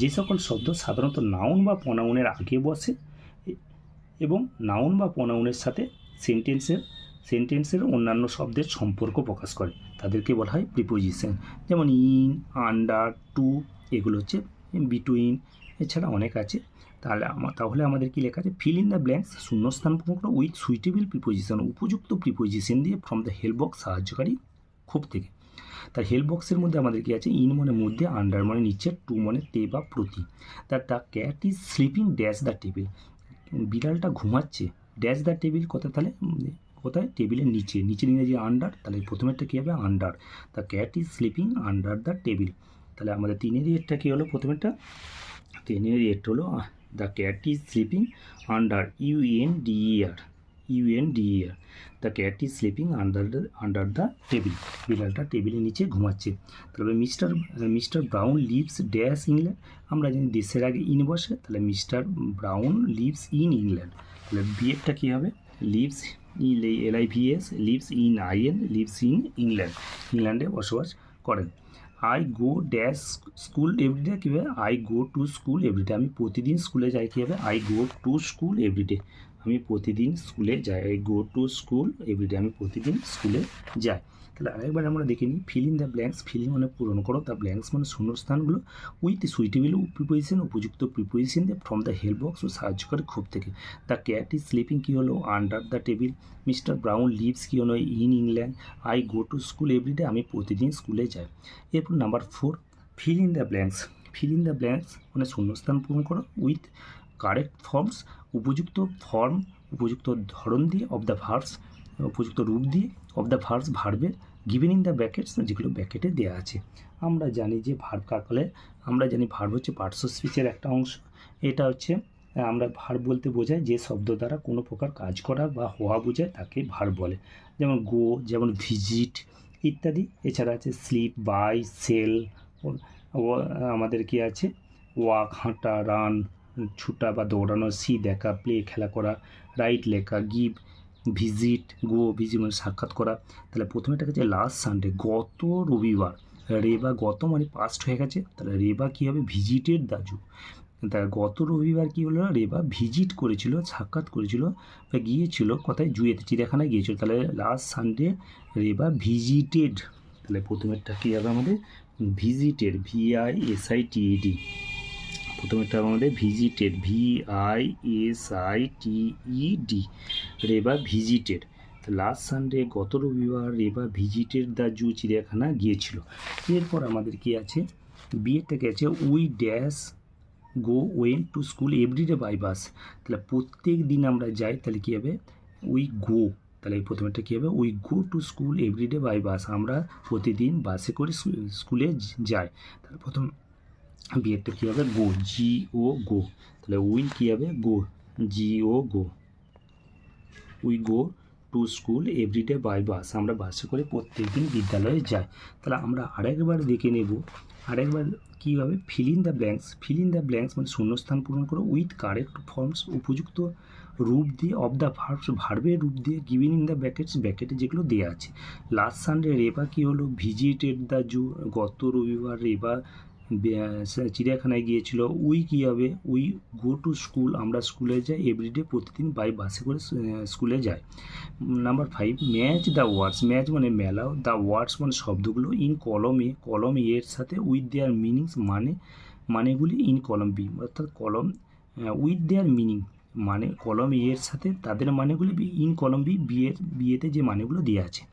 যে সকল শব্দ সাধারণত নাউন বা প্রনাউনের আগে বসে এবং নাউন বা প্রনাউনের সাথে সেন্টেন্সের অন্যান্য শব্দের সম্পর্ক প্রকাশ করে, তাদেরকে বলা হয় প্রিপোজিশন। যেমন ইন, আন্ডার, টু, এগুলো হচ্ছে বিটুইন, এছাড়া অনেক আছে। তাহলে আমাদের কি লেখা আছে, ফিল ইন দ্য ব্ল্যাঙ্কস, শূন্যস্থান পূরণ উইথ সুইটেবল প্রিপোজিশন, উপযুক্ত প্রিপোজিশন দিয়ে ফ্রম দ্য হেল্প বক্স, সাহায্যকারী খোপ থেকে। তার হেল্প বক্সের মধ্যে আমাদের কি আছে, ইন মানে মধ্যে, আন্ডার মানে নিচে, টু মানে তে বা প্রতি। The cat is sleeping dash the table, বিড়ালটা ঘুমাচ্ছে ড্যাশ দ্য টেবিল কোথায়, তাহলে কোথায়, টেবিলের নিচে, নিচের ইংরেজি আন্ডার, তাহলে প্রথমেরটা কী হবে, under. The cat is sleeping under the table. তাহলে আমাদের তিনেরই এরটা কী হলো, প্রথমেরটা তিনেরই এরটা হলো the cat is sleeping under UNDER, the cat is sleeping under the table, বিড়ালটা টেবিলের নিচে ঘুমাচ্ছে। তাহলে mister Brown lives dash England, আমরা জানি দেশের আগে ইন বসে, তাহলে mister Brown lives in England, তাহলে বিয়েরটা কী হবে, lives LIVS, lives in IN, lives in England, ইংল্যান্ডে বসবাস করেন। I go dash school every day, কী হবে, I go to school everyday, আমি প্রতিদিন স্কুলে যাই, কী হবে, I go to school everyday, আমি প্রতিদিন স্কুলে যাই, I go to school everyday, আমি প্রতিদিন স্কুলে যাই। তাহলে আরেকবার আমরা দেখে নিই, fill in the blanks, filling মানে পূরণ করো, দ্য ব্ল্যাঙ্কস মানে শূন্যস্থানগুলো, উইথ সুইটেবল প্রিপোজিশন, উপযুক্ত প্রিপোজিশন দিয়ে, ফ্রম দ্য হেল্প বক্স, ও সাহায্য করে খুব থেকে। দ্য ক্যাট ইজ স্লিপিং কী হলো, under the table. Mister Brown lives কী হলো, in England. I go to school everyday, আমি প্রতিদিন স্কুলে যাই। এরপর number 4, feel in the blanks, fill in the blanks মানে শূন্যস্থান পূরণ করো, উইথ কারেক্ট ফর্মস, উপযুক্ত ফর্ম, উপযুক্ত ধরন দিয়ে, অফ দ্য ভার্বস, উপযুক্ত রূপ দিয়ে, অফ দ্য ভার্বস ভার্বের, গিভেন ইন দ্য ব্র্যাকেটস, যেগুলো ব্র্যাকেটে দেওয়া আছে। আমরা জানি যে ভার্ব কাকলে, আমরা জানি ভার্ব হচ্ছে পার্টস অফ স্পিচের একটা অংশ। এটা হচ্ছে আমরা ভার্ব বলতে বোঝায় যে শব্দ দ্বারা কোনো প্রকার কাজ করা বা হওয়া বোঝায় তাকে ভার্ব বলে, যেমন গো, যেমন ভিজিট ইত্যাদি। এছাড়া আছে স্লিপ, বাই, সেল, আমাদের কি আছে, ওয়াক হাঁটা, রান ছুটা বা দৌড়ানো, সি দেখা, প্লে খেলা করা, রাইট লেখা, গিভ ভিজিট, গো ভিজিট মানে সাক্ষাৎ করা। তাহলে প্রথমেটা হচ্ছে লাস্ট সানডে, গত রবিবার, রেবা গত মানে পাস্ট হয়ে গেছে, তাহলে রেবা কী হবে, ভিজিটেড দ্য জু, তাহলে গত রবিবার কী হলো, রেবা ভিজিট করেছিল, সাক্ষাৎ করেছিল বা গিয়েছিল কোথায়, জুয়েতে, চিড়িয়াখানায় গিয়েছিল। তাহলে লাস্ট সানডে রেবা ভিজিটেড, তাহলে প্রথমেরটা কী হবে আমাদের, ভিজিটেড, VISITED, প্রথমেরটা আমাদের visited, VISITED, Reba visited. Last Sunday গত রবিবার রেবা ভিজিটেড দ্য জু, চিড়িয়াখানা গিয়েছিল। এরপর আমাদের কি আছে, বিয়ের থেকে আছে we dash go when to school everyday by bus, তাহলে প্রত্যেক দিন আমরা যাই, তাহলে কী হবে, উই গো, তাহলে প্রথমেরটা কী হবে, we go to school everyday by bus, আমরা প্রতিদিন বাসে করে স্কুলে যাই। তাহলে প্রথম বিয়েরটা কী হবে, গো, GO গো, তাহলে উইল কী হবে, go, GO go, we go to school everyday by bus, আমরা বাসে করে প্রত্যেক দিন বিদ্যালয়ে যাই। তাহলে আমরা আরেকবার দেখে নেব, আরেকবার কী হবে, feel in the blanks, fill in the blanks মানে শূন্যস্থান পূরণ করো, উইথ কারেক্ট ফর্মস, উপযুক্ত রূপ দিয়ে, অফ দ্য ভার্বস ভার্বের রূপ দিয়ে, গিভেন ইন দ্য ব্র্যাকেটস ব্র্যাকেটে যেগুলো দেওয়া আছে। লাস্ট সানডে রেবা কী হলো, ভিজিটেড দ্য জু, গত রবিবার রেবা চিড়িয়াখানায় গিয়েছিল। উই কী হবে, উই গো টু স্কুল, আমরা স্কুলে যাই, এভরিডে প্রতিদিন বাই বাসে করে স্কুলে যাই। Number 5, match the words, match মানে মেলাও, দ্য ওয়ার্ডস মানে শব্দগুলো, ইন কলম এ, কলম এর সাথে, উইথ দেয়ার মিনিংস মানেগুলি, ইন কলম বি, অর্থাৎ কলম উইথ দেয়ার মিনিং মানে কলম এর সাথে তাদের মানেগুলি, ইন কলম বিয়েতে যে মানেগুলো দেওয়া আছে।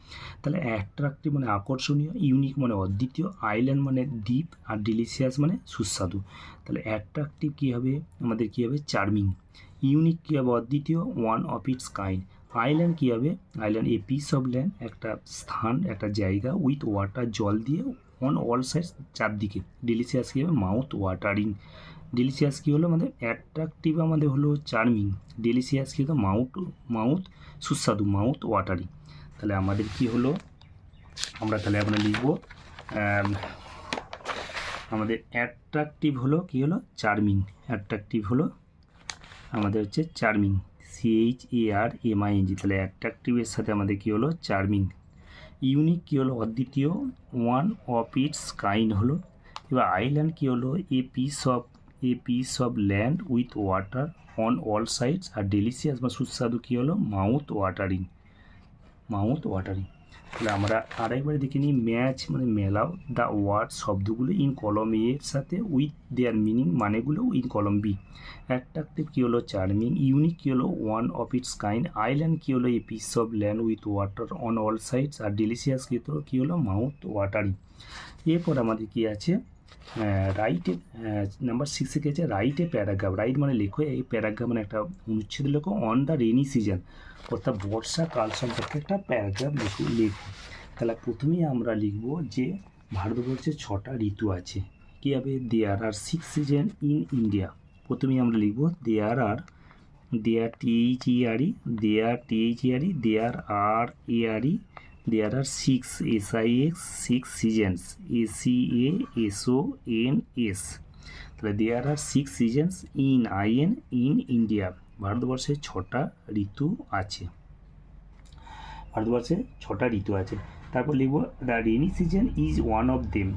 তাহলে অ্যাট্রাক্টিভ মানে আকর্ষণীয়, ইউনিক মানে অদ্বিতীয়, আইল্যান্ড মানে দ্বীপ, আর ডিলিশিয়াস মানে সুস্বাদু। তাহলে অ্যাট্রাক্টিভ কী হবে, আমাদের কী হবে, চার্মিং। ইউনিক কী হবে, অদ্বিতীয়, one of its kind. Island কী হবে, island a piece of land, একটা স্থান, একটা জায়গা, উইথ ওয়াটার জল দিয়ে, অন অল সাইডস চারদিকে। ডিলিশিয়াস কী হবে, মাউথ ওয়াটারিং। ডিলিশিয়াস কী হলো আমাদের, অ্যাট্রাকটিভ আমাদের হলো চার্মিং, ডিলিশিয়াস কী হলো, মাউথ সুস্বাদু, মাউথ ওয়াটারিং। তাহলে আমাদের কি হলো, আমরা তাহলে আমরা লিখব, আমাদের অ্যাট্রাকটিভ হলো কি হলো, চার্মিং, অ্যাট্রাকটিভ হলো আমাদের হচ্ছে চার্মিং, CHARMING, তাহলে অ্যাট্রাকটিভের সাথে আমাদের কি হলো, চার্মিং। ইউনিক কী হলো, অদ্বিতীয়, ওয়ান অফ ইটস কাইন্ড হলো। এবার আইল্যান্ড কী হলো, a piece of land with water on all sides, আর ডেলিশিয়াস বা সুস্বাদু কী হলো, মাউথ ওয়াটারিং। তাহলে আমরা আরেকবার দেখে নিই, ম্যাচ মানে মেলাও দ্য ওয়ার্ড শব্দগুলো ইন কলম এ এর সাথে উইথ দেয়ার মিনিং মানেগুলো ইন কলম বি। অ্যাট্রাকটিভ কী হলো চার্মিং, ইউনিক কী হলো one of its kind, island কী হলো a piece of land with water on all sides, আর ডেলিশিয়াস কী হলো মাউথ ওয়াটারিং। এরপর আমাদের কী আছে রাইটে নাম্বার 6 কি আছে রাইট এ প্যারাগ্রাফ, রাইট মানে লেখো, এই প্যারাগ্রাফ মানে একটা অনুচ্ছেদ লেখো অন দ্য রেনি সিজন অর্থাৎ বর্ষাকাল সম্পর্কে একটা প্যারাগ্রাফ লেখো। তাহলে প্রথমেই আমরা লিখব যে ভারতবর্ষে 6টা ঋতু আছে। কী হবে, দেয়ার আর 6 সিজন ইন ইন্ডিয়া। প্রথমেই আমরা লিখব there THERE, there R ARE, there are 6 6 seasons SEASONS। তাহলে there are 6 seasons in India। ভারতবর্ষে 6টা ঋতু আছে। তারপর লিখব the rainy season is one of them,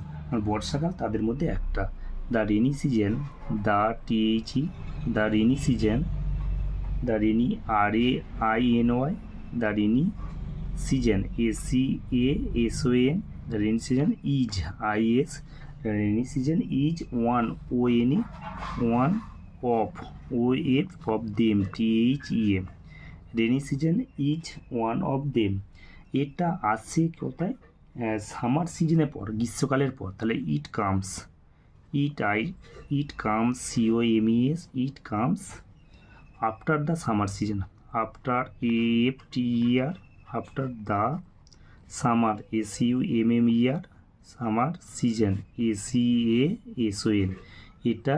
বর্ষাকাল তাদের মধ্যে একটা। The rainy season, the rainy season, the rainy RAINY, the rainy season SEASON, the rainy season is IS, the rainy season is one of them THEM, rainy season is one of them। এটা আসে কোথায়, summer সিজনের পর, গ্রীষ্মকালের পর। তাহলে it comes COMES, it comes after the summer season, after AFTER, after the summer SUMMER, summer season SEASON। এটা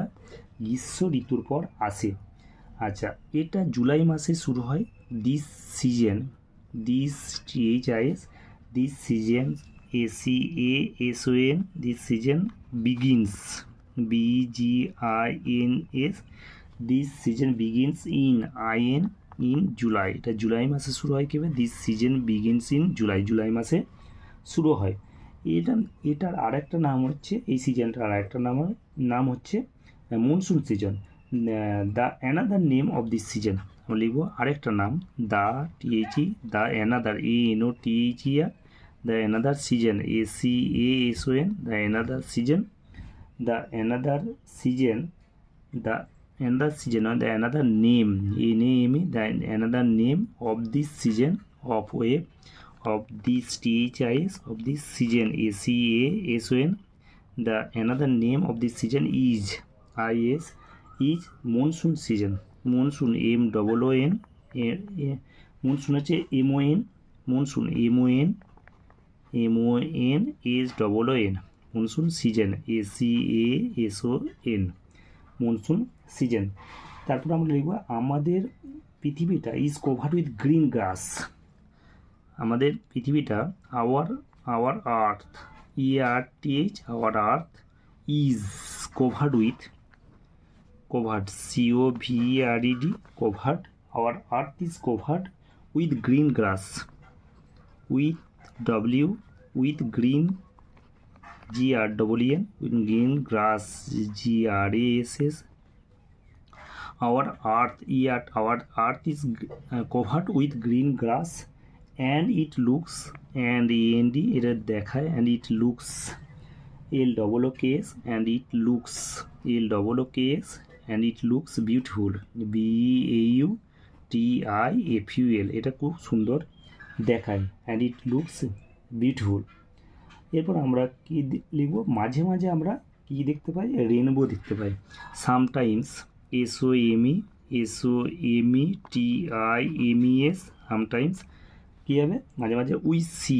গ্রীষ্ম ঋতুর পর আসে। আচ্ছা, এটা জুলাই মাসে শুরু হয়। This season THIS, this season SEASON, this season begins BGINS, this season begins in July. এটা জুলাই মাসে শুরু হয় কীভাবে, this season begins in July মাসে শুরু হয়। এটার আরেকটা নাম হচ্ছে, এই সিজনটার আরেকটা নাম হচ্ছে monsoon season. The another name of this season, আমরা লিখব আরেকটা নাম the the another ANOTHER, the another season SEASON, the another season, the another season, the another season or the another name NAME, the another name of this season of this THIS, of this season SEASON, the another name of this season is monsoon season। monsoon MOON, monsoon হচ্ছে MON, monsoon MON SOON, monsoon season SEASON, monsoon season. তারপর আমরা লিখব আমাদের পৃথিবীটা is covered with green grass, আমাদের পৃথিবীটা our earth EARTH, our earth is covered with, covered covered, our earth is covered with green grass, with green GRWN, with green grass GRASS, our earth is covered with green grass and it looks, and এটা দেখায়, and it looks LOOKS, and it looks LOOKS, and it looks beautiful BAUTIFUL, এটা খুব সুন্দর দেখায়, and it looks beautiful। এরপর আমরা কি লিখব, মাঝে মাঝে আমরা কি দেখতে পাই, রেনবো দেখতে পাই। সামটাইমস SOMETIMES, সামটাইমস কী হবে, মাঝে মাঝে we see,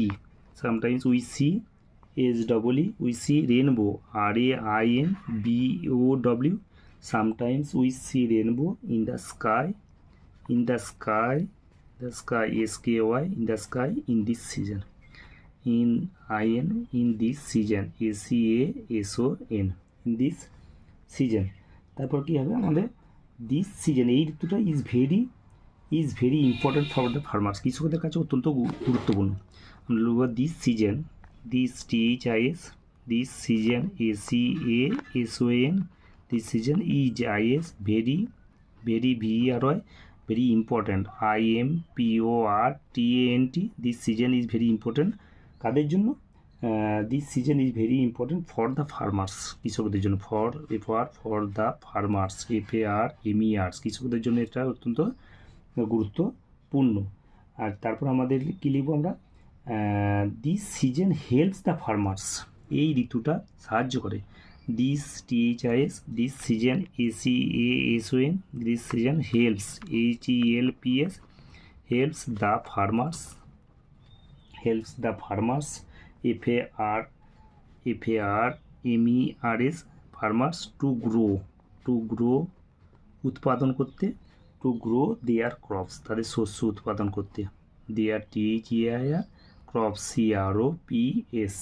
sometimes we see we see rainbow RAINBOW, sometimes we see rainbow in the sky SKY, in the sky in this season, in this season SEASON, in this season। তারপর কি হবে আমাদের, this season, এই ঋতুটা is very important for the farmers, কৃষকদের কাছে অত্যন্ত গুরুত্বপূর্ণ। আমরা লিখব this season, this THIS, this season SEASON, this season is very VERY very important, IMPORTANT, this season is very important কাদের জন্য? This season is very important for the farmers, কৃষকদের জন্য, for the farmers, FARMERS, কৃষকদের জন্য এটা অত্যন্ত গুরুত্বপূর্ণ। আর তারপর আমাদের কী লিখব আমরা? This season helps the farmers, এই ঋতুটা সাহায্য করে। This THIS, this season ACASON, this season helps HELPS, helps the farmers, FARMERS, farmers to grow, উৎপাদন করতে, টু গ্রো দেয়ার ক্রপস, তাদের শস্য উৎপাদন করতে, দেয়ার THEIR, ক্রপস CROPS।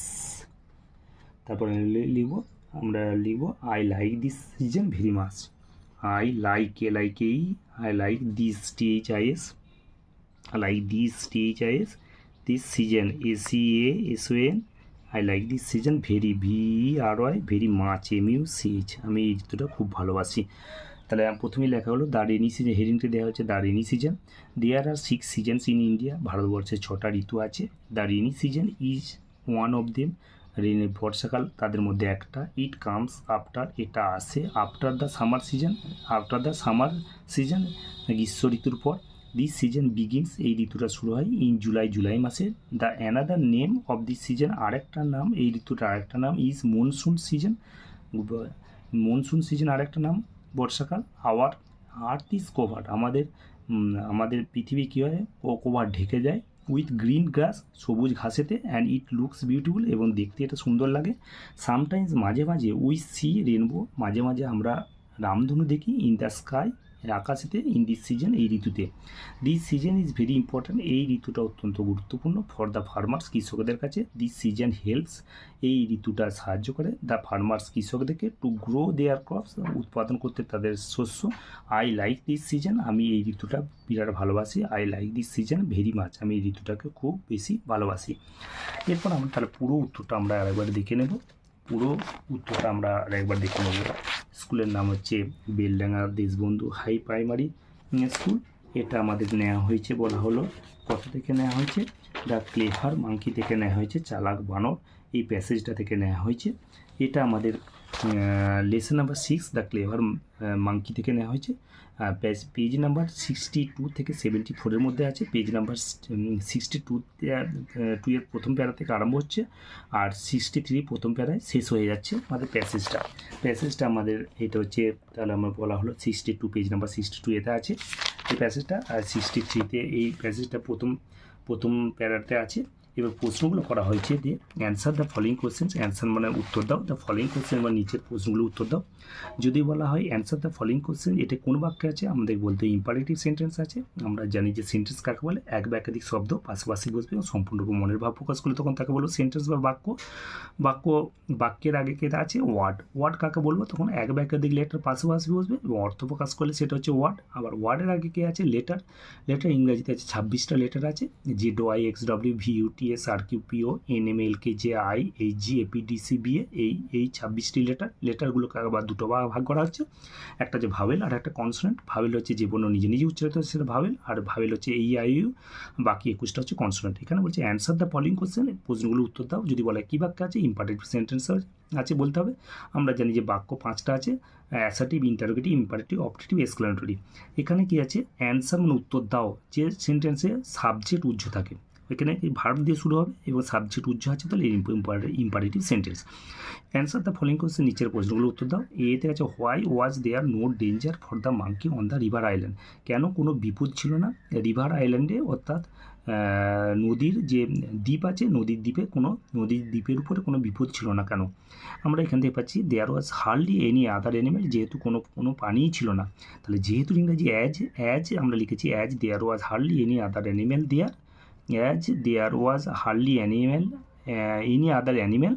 তারপরে আমরা লিখব I like this season very much, I like this THIS, this season ACASON, I like this season very, VERY, very much, MUCH, আমি এই ঋতুটা খুব ভালোবাসি। তাহলে প্রথমেই লেখা হলো দ্য রেনি সিজন, হেডিংটা দেওয়া হচ্ছে the rainy season. There are 6 seasons in India, ভারতবর্ষে 6টা ঋতু আছে। The rainy season is one of them, বর্ষাকাল তাদের মধ্যে একটা। ইট কামস আফটার, এটা আসে আফটার দ্য সামার সিজন, গ্রীষ্ম ঋতুর পর। দিস সিজন বিগিনস, এই ঋতুটা শুরু হয় ইন জুলাই মাসে। The another name of this season, আরেকটা নাম, এই ঋতুটা আরেকটা নাম, ইজ মনসুন সিজন, আরেকটা নাম বর্ষাকাল। আওয়ার আর্থ ইজ কভার্ড, আমাদের পৃথিবী কী হয়? ও কভার ঢেকে যায় উইথ গ্রিন গ্রাস, সবুজ ঘাসেতে, অ্যান্ড ইট লুকস বিউটিফুল, এবং দেখতে এটা সুন্দর লাগে। সামটাইমস, মাঝে মাঝে, উই সি রেনবো, মাঝে মাঝে আমরা রামধনু দেখি, ইন দ্য স্কাই, আকাশেতে, ইন দিস সিজন, এই ঋতুতে। This season is very important, এই ঋতুটা অত্যন্ত গুরুত্বপূর্ণ। ফর দ্য ফার্মার্স, কৃষকদের কাছে। দিস সিজন হেল্পস, এই ঋতুটা সাহায্য করে দ্য ফার্মার্স, কৃষকদেরকে, টু গ্রো দেয়ার ক্রপস, উৎপাদন করতে তাদের শস্য। আই লাইক দিস সিজন, আমি এই ঋতুটা বিরাট ভালোবাসি। I like this season very much, আমি এই ঋতুটাকে খুব বেশি ভালোবাসি। এরপর আমরা তাহলে পুরো উত্তরটা আমরা আরেকবার দেখে নেব। স্কুলের নাম হচ্ছে Beldanga Deshbandhu high primary school. এটা আমাদের নেওয়া হয়েছে, বলা হলো কোথা থেকে নেওয়া হয়েছে? দ্য ক্লেভার মাঙ্কি থেকে নেওয়া হয়েছে, চালাক বানর, এই প্যাসেজটা থেকে নেওয়া হয়েছে। এটা আমাদের lesson number 6 the clever monkey থেকে নেওয়া হয়েছে। পেজ নাম্বার 62 থেকে 74-এর মধ্যে আছে। পেজ নাম্বার 62 এর প্রথম প্যারা থেকে আরম্ভ হচ্ছে, আর 63 প্রথম প্যারায় শেষ হয়ে যাচ্ছে আমাদের প্যাসেজটা আমাদের এটা হচ্ছে। তাহলে আমার বলা হলো 62, পেজ নাম্বার 62 এতে আছে এই প্যাসেজটা, আর 63-তে এই প্যাসেজটা প্রথম প্যারাতে আছে। এবার প্রশ্নগুলো করা হয়েছে দিয়ে answer the following questions, answer মানে উত্তর দাও, দ্য ফলোইং কোয়েশ্চেন বা নিচের প্রশ্নগুলো উত্তর দাও। যদি বলা হয় অ্যান্সার দ্য ফলোইং কোয়েশ্চেন, এটা কোন বাক্যে আছে? আমাদের বলতে ইম্পারেটিভ সেন্টেন্স আছে। আমরা জানি যে সেন্টেন্স কাকে বলে? এক বা একাধিক শব্দ পাশাপাশি বসবে এবং সম্পূর্ণরূপে মনের ভাব প্রকাশ করলে তখন তাকে বলবো সেন্টেন্স বা বাক্যের আগে কেটে আছে ওয়ার্ড কাকে বলবো? তখন এক বা একাধিক লেটার পাশাপাশি বসবে এবং অর্থ প্রকাশ করলে সেটা হচ্ছে ওয়ার্ড। আবার ওয়ার্ডের আগে কে আছে? লেটার ইংরেজিতে আছে 26টা লেটার আছে, ZOIXWVUTSRQPO NMLKJI HGAPDCBA, এই 26টি লেটারগুলোকে আবার দুটো ভাগ করা হচ্ছে, একটা হচ্ছে ভাওয়েল আর একটা কনসোনেন্ট। ভাওয়েল হচ্ছে যে বর্ণ নিজে উচ্চারিত হচ্ছে সেটা ভাওয়েল, আর ভাওয়েল হচ্ছে EIU, বাকি 21টা হচ্ছে কনসোনেন্ট। এখানে বলছে অ্যান্সার দ্য ফলোইং কোশ্চেন, প্রশ্নগুলো উত্তর দাও। যদি বলে কী বাক্য আছে? ইম্পারেটিভ সেন্টেন্স আছে বলতে হবে। আমরা জানি যে বাক্য 5টা আছে, assertive, interrogative, imperative, objective, exclamatory. এখানে কি আছে? অ্যান্সার মানে উত্তর দাও, যে সেন্টেন্সে সাবজেক্ট উজ্জ থাকে, এখানে ভার্ব দিয়ে শুরু হবে এবং সাবজেক্ট উজ্জ আছে, তাহলে imperative sentence. Answer the following question, নিচের প্রশ্নগুলো উত্তর দাও। এতে আছে why was there no danger for the monkey on the river island, কেন কোনো বিপদ ছিল না রিভার আইল্যান্ডে, অর্থাৎ নদীর যে দ্বীপ আছে, নদীর দ্বীপের উপরে কোনো বিপদ ছিল না কেন? আমরা এখান থেকে পাচ্ছি there was hardly any other animal, যেহেতু কোনো প্রাণীই ছিল না, তাহলে যেহেতু ইংরাজি অ্যাজ আমরা লিখেছি as there was hardly any other animal there, as there was hardly any other animal,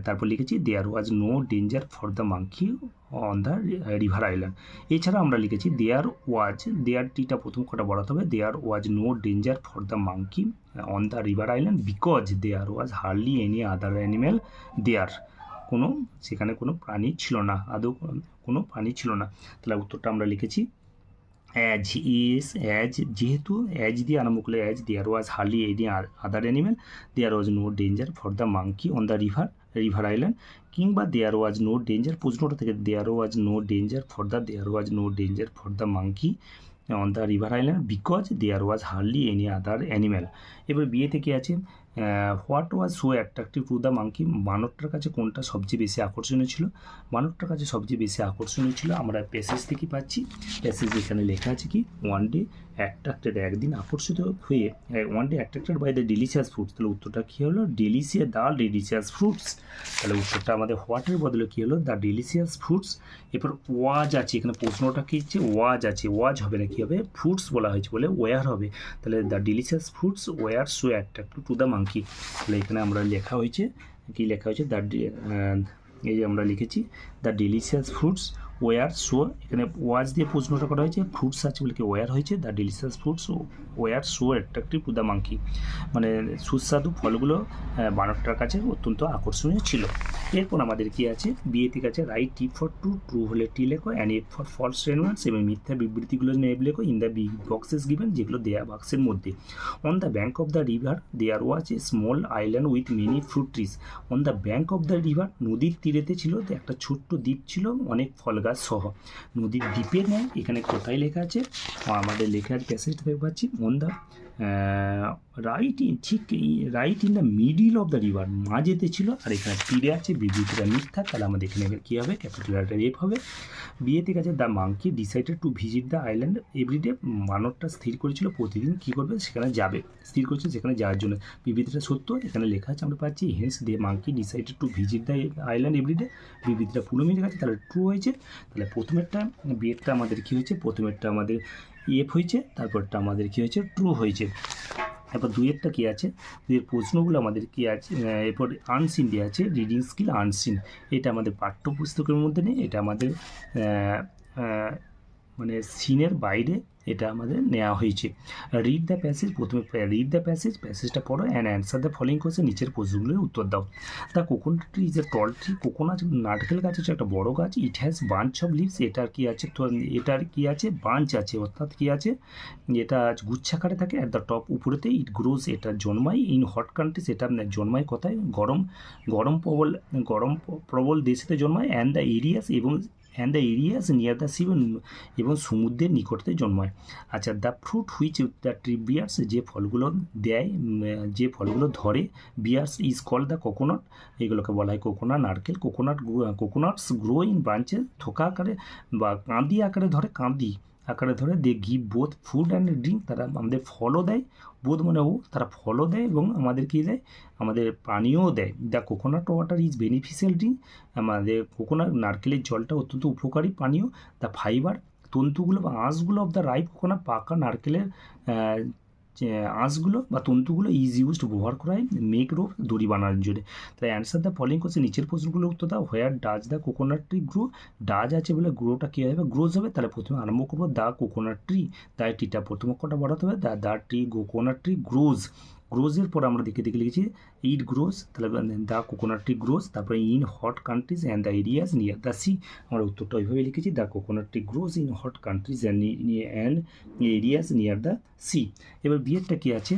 তারপর লিখেছি there was no danger for the monkey on the river island. এছাড়া আমরা লিখেছি দেয়ারটিটা প্রথম কটা বলাতে হবে, there was no danger for the monkey on the river island because there was hardly any other animal there, সেখানে কোনো প্রাণী ছিল না, আদৌ কোনো প্রাণী ছিল না। তাহলে উত্তরটা আমরা লিখেছি অ্যাজ যেহেতু অ্যাজ দিয়ে আরম্ভ করলে as there was hardly any other animal there was no danger for the monkey on the river island, কিংবা দেয়ার ওয়াজ নো ডেঞ্জার, প্রশ্নটা থেকে there was no danger for the monkey on the river island because there was hardly any other animal. এবার বিয়ে থেকে আছে what was so attractive to the monkey, বানরটার কাছে কোনটা সবচেয়ে বেশি আকর্ষণীয় ছিল? বানরটার কাছে সবচেয়ে বেশি আকর্ষণীয় ছিল, আমরা প্যাসেজ থেকে পাচ্ছি। প্যাসেজ এখানে লেখা আছে কি, ওয়ান ডে অ্যাট্রাক্টেড, একদিন আকর্ষিত হয়ে, one day attracted by the delicious fruits, তাহলে উত্তরটা কী হলো? Delicious fruits. তাহলে উত্তরটা আমাদের হোয়াটের বদলে কী হলো? The delicious fruits. এরপর ওয়াজ আছে, এখানে প্রশ্নটা কী হচ্ছে? ওয়াজ আছে, ওয়াজ হবে না, কী হবে? ফ্রুটস বলা হয়েছে বলে ওয়ার হবে। তাহলে the delicious fruits were so attractive to the monkey. তাহলে এখানে আমরা লেখা হয়েছে, কী লেখা হয়েছে? এই যে আমরা লিখেছি the delicious fruits were so, এখানে ওয়াজ দিয়ে প্রশ্নটা করা হয়েছে, ফ্রুটস আছে বলে কি ওয়ার হয়েছে, the delicious fruits were so attractive to the monkey, মানে সুস্বাদু ফলগুলো বানরটার কাছে অত্যন্ত আকর্ষণীয় ছিল। এরপর আমাদের কি আছে? বিয়ে থেকে আছে write T for true, true হলে টি লেখো, and F for false statements, এবং মিথ্যা বিবৃতিগুলো নেব লেখো in the big boxes given, যেগুলো দেয়া বাক্সের মধ্যে। On the bank of the river there was a small island with many fruit trees. On the bank of the river, নদীর তীরেতে ছিল একটা ছোট্ট দ্বীপ ছিল অনেক ফল গাছ সহ। নদীর দ্বীপের নেয় এখানে কোথায় লেখা আছে? আমাদের লেখার প্যাসেজটা দেখতে পাচ্ছি, on the right in the middle of the river, মাঝেতে ছিল, আর এখানে তীরে আছে, বিবৃতিটা মিথ্যা, তাহলে আমাদের এখানে কী হবে? ক্যাপিটাল লেটার এফ হবে। বিয়েতে গেছে the monkey decided to visit the island everyday, বানরটা স্থির করেছিল প্রতিদিন কী করবে? সেখানে যাবে, স্থির করেছিল সেখানে যাওয়ার জন্য। বিবৃতিটা সত্য, এখানে লেখা আছে আমরা পাচ্ছি hence the monkey decided to visit the island everyday, বিবৃতিটা পুরো মিলে গেছে, তাহলে ট্রু হয়েছে। তাহলে প্রথমেরটা বিয়েরটা আমাদের কী হয়েছে? প্রথমেরটা আমাদের এফ হয়েছে, তারপরটা আমাদের কী হয়েছে? ট্রু হয়েছে। এরপর দুইয়েরটা কী আছে? দুইয়ের প্রশ্নগুলো আমাদের কী আছে? এরপর আনসিন দিয়ে আছে, রিডিং স্কিল আনসিন, এটা আমাদের পাঠ্যপুস্তকের মধ্যে নেই, এটা আমাদের মানে সিনের বাইরে এটা আমাদের নেওয়া হয়েছে। রিড দ্য প্যাসেজ, প্রথমে রিড দ্য প্যাসেজটা পড়ো and answer the following question, নিচের প্রশ্নগুলোর উত্তর দাও। The coconut tree is a tall tree, coconut নারকেল গাছ হচ্ছে একটা বড় গাছ। It has bunch of leaves, এটার কী আছে? তো এটার কী আছে? বাঞ্চ আছে, অর্থাৎ কী আছে? এটা গুচ্ছাকারে থাকে। অ্যাট দ্য টপ, উপরেতে। ইট গ্রোজ, এটা জন্মায়। ইন হট কান্ট্রিজ, এটা জন্মায় কোথায়? গরম প্রবল দেশেতে জন্মায়। And the areas near the sea, এবং সমুদ্রের নিকটতে জন্মায়। আচ্ছা, the fruit which the tree bears, যে ফলগুলো দেয়, যে ফলগুলো ধরে, bears is called the coconut, এগুলোকে বলা হয় কোকোনাট, নারকেল। কোকোনাটস গ্রো ইন ব্রাঞ্চেস, থোকা আকারে বা কাঁদি আকারে ধরে। They give both food and drink, তারা আমাদের ফলও দেয়, বোধ মানে তারা ফলও দেয় এবং আমাদের কী দেয়? আমাদের পানীয়ও দেয়। The coconut water is beneficial drink, আমাদের নারকেলের জলটা অত্যন্ত উপকারী পানীয়। দ্য ফাইবার, তন্তুগুলো বা আঁশগুলো অফ দ্য রাইপ কোকোনাট, পাকা নারকেলের আঁশগুলো বা তন্তুগুলো ইজ ইউজড, ব্যবহার করা হয় মেক রোপ, দড়ি বানানোর জন্য। তাই অ্যান্সার দ্য ফলোইং কোশ্চেন, নিচের প্রশ্নগুলোর উত্তর দাও। Where does the coconut tree grow, does আছে বলে গ্রোটা কী হবে? গ্রোজ হবে। তাহলে প্রথমে আরম্ভ করবো দ্য কোকোনাট ট্রি, তাই ট্রিটা প্রথম অক্ষরটা বাড়াতে হবে, the tree coconut tree grows. গ্রোজের পর আমরা দেখে লিখেছি ইট গ্রোজ, তাহলে দ্য কোকোনাট ট্রি গ্রোজ, তারপরে in hot countries and the areas near the sea, আমরা উত্তরটা ওইভাবে লিখেছি, the coconut tree grows in hot countries and areas near the sea. এবার বিয়েরটা কী আছে?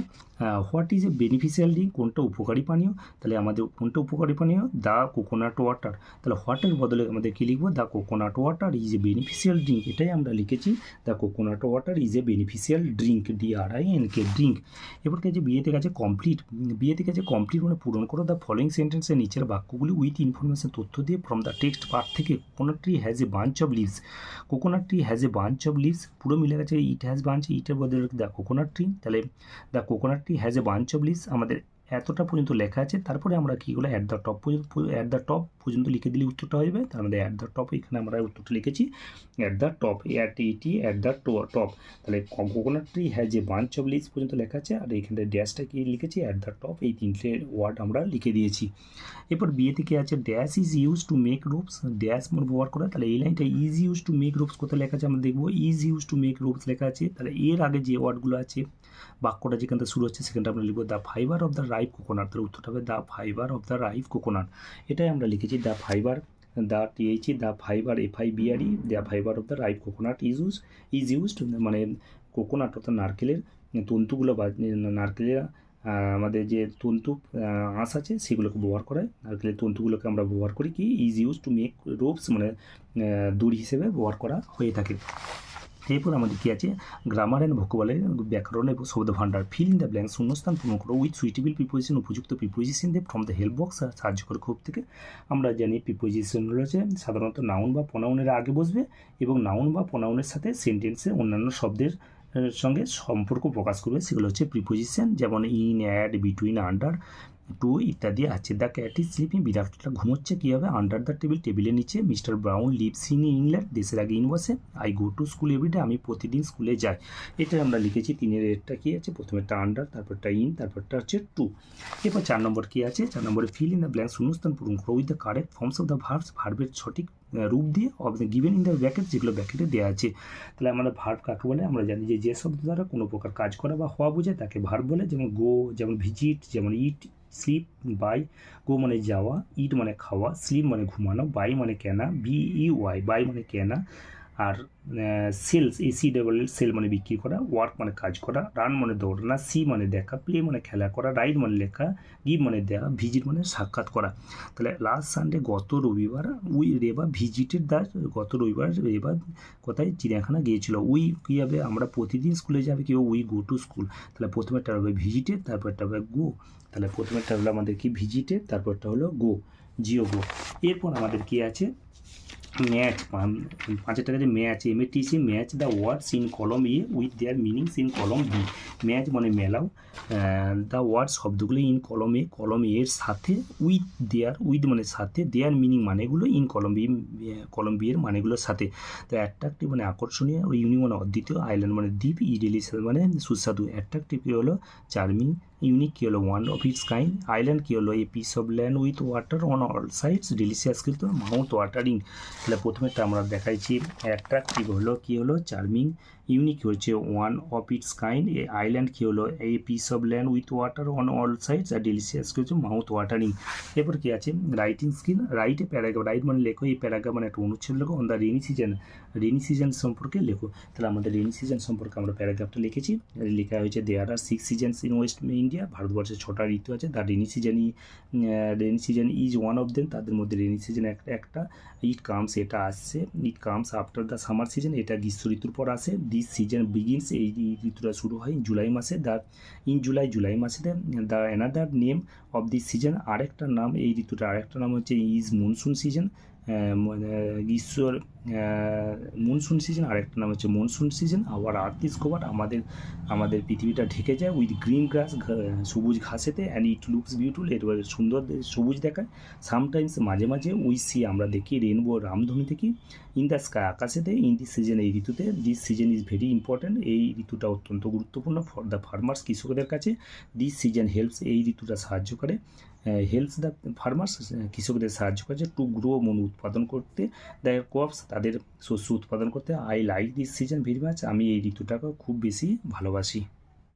What is a beneficial drink, কোনটা উপকারী পানীয়? তাহলে আমাদের কোনটা উপকারী পানীয়? The coconut water. তাহলে হোয়াটের বদলে আমাদের কী লিখবো? The coconut water is a beneficial drink, এটাই আমরা লিখেছি, the coconut water is a beneficial drink, DRINK drink. এবার কাছে বিয়েতে গেছে কমপ্লিট, বিয়েতে গেছে কমপ্লিট মানে পূরণ করো দ্য ফলোইং সেন্টেন্সের নিচের বাক্যগুলি উইথ ইনফরমেশন, তথ্য দিয়ে, ফ্রম দ্য টেক্সট পার্ট থেকে। Coconut tree has a bunch of leaves, coconut tree has a bunch of leaves, পুরো মিলে গেছে। ইট হ্যাজ বাঞ্চ, ইটের বদলে দ্য কোকোনাট ট্রি, তাহলে the coconut tree has a bunch of leaves, আমাদের এতটা পর্যন্ত লেখা আছে। তারপরে আমরা কীগুলো অ্যাট দ্য টপ পর্যন্ত লিখে দিলে উত্তরটা হবে। তার মধ্যে অ্যাট দ্য টপ, এখানে আমরা উত্তরটা লিখেছি at the top, at the top. তাহলে coconut tree has a bunch of leaves পর্যন্ত লেখা আছে, আর এখানে ড্যাশটা কি লিখেছি? অ্যাট দ্য টপ, এই তিনটে ওয়ার্ড আমরা লিখে দিয়েছি। এরপর বিয়ে থেকে আছে dash is use to make ropes, dash মোট ব্যবহার করা। তাহলে এই লাইনটা is use to make ropes কোথায় লেখা আছে আমরা দেখবো, is use to make ropes লেখা আছে। তাহলে এর আগে যে ওয়ার্ডগুলো আছে, বাক্যটা যেখান থেকে শুরু হচ্ছে সেখানটা আমরা লিখবো the fibre of the ripe coconut, তাহলে উত্তরটা হবে the fibre of the ripe coconut, এটাই আমরা লিখেছি, the fibre the THE the fibre FIBRE the fibre of the ripe coconut is used, মানে কোকোনাট অর্থাৎ নারকেলের তন্তুগুলো বা নারকেলের আমাদের যে তন্তু আঁশ আছে সেগুলোকে ব্যবহার করা হয়। নারকেলের তন্তুগুলোকে আমরা ব্যবহার করি কি is use to make ropes, মানে দড়ি হিসেবে ব্যবহার করা হয়ে থাকে। এরপর আমাদের কী আছে গ্রামার অ্যান্ড ভোকাবুলারি, ব্যাকরণ এবং শব্দ ভাণ্ডার। ফিল ইন দ্য ব্ল্যাঙ্ক, শূন্যস্থান পূরণ করো উইথ সুইটেবল প্রিপোজিশন, উপযুক্ত প্রিপোজিশন দিয়ে ফ্রম দ্য হেল্প বক্স, সাহায্য করে খুব থেকে। আমরা জানি প্রিপোজিশন রয়েছে সাধারণত নাউন বা প্রোনাউনের আগে বসবে এবং নাউন বা প্রোনাউনের সাথে সেন্টেন্সে অন্যান্য শব্দের সঙ্গে সম্পর্ক প্রকাশ করবে, সেগুলো হচ্ছে প্রিপোজিশন, যেমন in, at, between, under, to ইত্যাদি আছে। দ্য ক্যাট ইজ স্লিপিং, বিড়ালটা ঘুমোচ্ছে কী হবে আন্ডার দ্য টেবিল, টেবিলের নিচে। Mister Brown lives in England, দেশের আগে ইন বসে। I go to school everyday, আমি প্রতিদিন স্কুলে যাই। এটা আমরা লিখেছি তিনের এরটা কী আছে, প্রথমেরটা আন্ডার, তারপরটা ইন, তারপরটা হচ্ছে টু। এরপর 4 নম্বর কী আছে, 4 নম্বরে ফিল ইন দ্য ব্ল্যাঙ্ক, শূন্যস্থান পূরণ করো with the correct forms of the verbs, ভার্বের সঠিক রূপ দিয়ে of the given in the bracket, যেগুলো ব্র্যাকেটে দেওয়া আছে। তাহলে আমরা ভার্ব কাকে বলে আমরা জানি যে শব্দ দ্বারা কোনো প্রকার কাজ করা বা হওয়া বোঝায় তাকে ভার্ব বলে, যেমন গো, যেমন ভিজিট, যেমন ইট, স্লিপ, বাই। গো মানে যাওয়া, ইট মানে খাওয়া, স্লিপ মানে ঘুমানো, বাই মানে কেনা, BEY বাই মানে কেনা, আর সেলস ACL সেল মানে বিক্রি করা, ওয়ার্ক মানে কাজ করা, রান মানে দৌড়ানো, সি মানে দেখা, প্লে মানে খেলা করা, রাইড মানে লেখা, গিভ মানে দেওয়া, ভিজিট মানে সাক্ষাৎ করা। তাহলে লাস্ট সানডে গত রবিবার রেবা ভিজিটেড দ্য, গত রবিবার রেবা কোথায় চিড়িয়াখানা গিয়েছিল। উই কী হবে আমরা প্রতিদিন স্কুলে যাবে কি উই গো টু স্কুল। তাহলে প্রথমেরটা হবে ভিজিটেড, তারপরটা হবে গো। তাহলে প্রথমেরটা হলো আমাদের কি ভিজিটেড, তারপরটা হলো গো, জিও গো। এরপর আমাদের কি আছে ম্যাচ, 5 টাকা যে match, MATC, match the words in কলম A with their meanings in column B। Match মানে মেলাও দ্য ওয়ার্ডস শব্দগুলো ইন কলম A, কলম এর সাথে, উইথ দেয়ার, উইথ মানে সাথে, দেয়ার মিনিং মানেগুলো ইন কলম B, কলম B এর মানেগুলোর সাথে। তো অ্যাট্রাকটিভ মানে আকর্ষণীয়, ইউনিক মানে অদ্বিতীয়, আইল্যান্ড মানে দ্বীপ, ইডেলিশিয়াস মানে সুস্বাদু। অ্যাট্রাকটিভ কী হলো চার্মিং, ইউনিক কী হলো one of its kind, island কী হলো a piece of land with water on all sides, delicious কিন্তু মাউথ ওয়াটারিং। তাহলে প্রথমেরটা আমরা দেখাইছি অ্যাট্রাকটিভ হলো কী হলো চার্মিং, ইউনিক হচ্ছে one of its kind, island কী হলো a piece of land with water on all sides, আর ডিলিশিয়াস কী হচ্ছে মাউথ ওয়াটারিং। এরপর কী আছে রাইটিং স্কিল, রাইটে প্যারাগ্রাফ, রাইট মানে লেখো, এই প্যারাগ্রাফ মানে একটা অনুচ্ছেদ লেখো on the rainy season, rainy season সম্পর্কে লেখো। তাহলে আমাদের রেনি সিজন সম্পর্কে আমরা প্যারাগ্রাফটা লিখেছি, লেখা হয়েছে there are 6 seasons in west India, ভারতবর্ষে 6টা ঋতু আছে। The rainy season is one of them, তাদের মধ্যে রেনি সিজন একটা। ইট কামস এটা আসছে, it comes after the summer season, এটা গ্রীষ্ম ঋতুর পর আসে। দিস সিজন বিগিনস, এই ঋতুটা শুরু হয় জুলাই মাসে। ইন জুলাই মাসেতে। The another name of this season, আরেকটা নাম এই ঋতুটা আরেকটা নাম হচ্ছে ইজ মনসুন সিজন, গ্রীষ্মর মনসুন সিজন, আরেকটা নাম হচ্ছে monsoon season. Our earth is covered, আমাদের পৃথিবীটা ঢেকে যায় উইথ গ্রিন গ্রাস, সবুজ ঘাসেতে, অ্যান্ড ইট লুকস বিউটিফুল, এটা সুন্দর সবুজ দেখায়। সামটাইমস মাঝে মাঝে উই সি আমরা দেখি রেনবো রামধনু দেখি, ইন দ্য স্কাই আকাশেতে, ইন দিস সিজন এই ঋতুতে, this season is very important, এই ঋতুটা অত্যন্ত গুরুত্বপূর্ণ ফর দ্য ফার্মার্স কৃষকদের কাছে। দিস সিজন হেল্পস, এই ঋতুটা সাহায্য করে, হেল্পস দ্য ফার্মার্স কৃষকদের সাহায্য করেছে টু গ্রো মানে উৎপাদন করতে, দ্য ক্রপস তাদের শস্য উৎপাদন করতে। I like this season very much, আমি এই ঋতুটাকে খুব বেশি ভালোবাসি।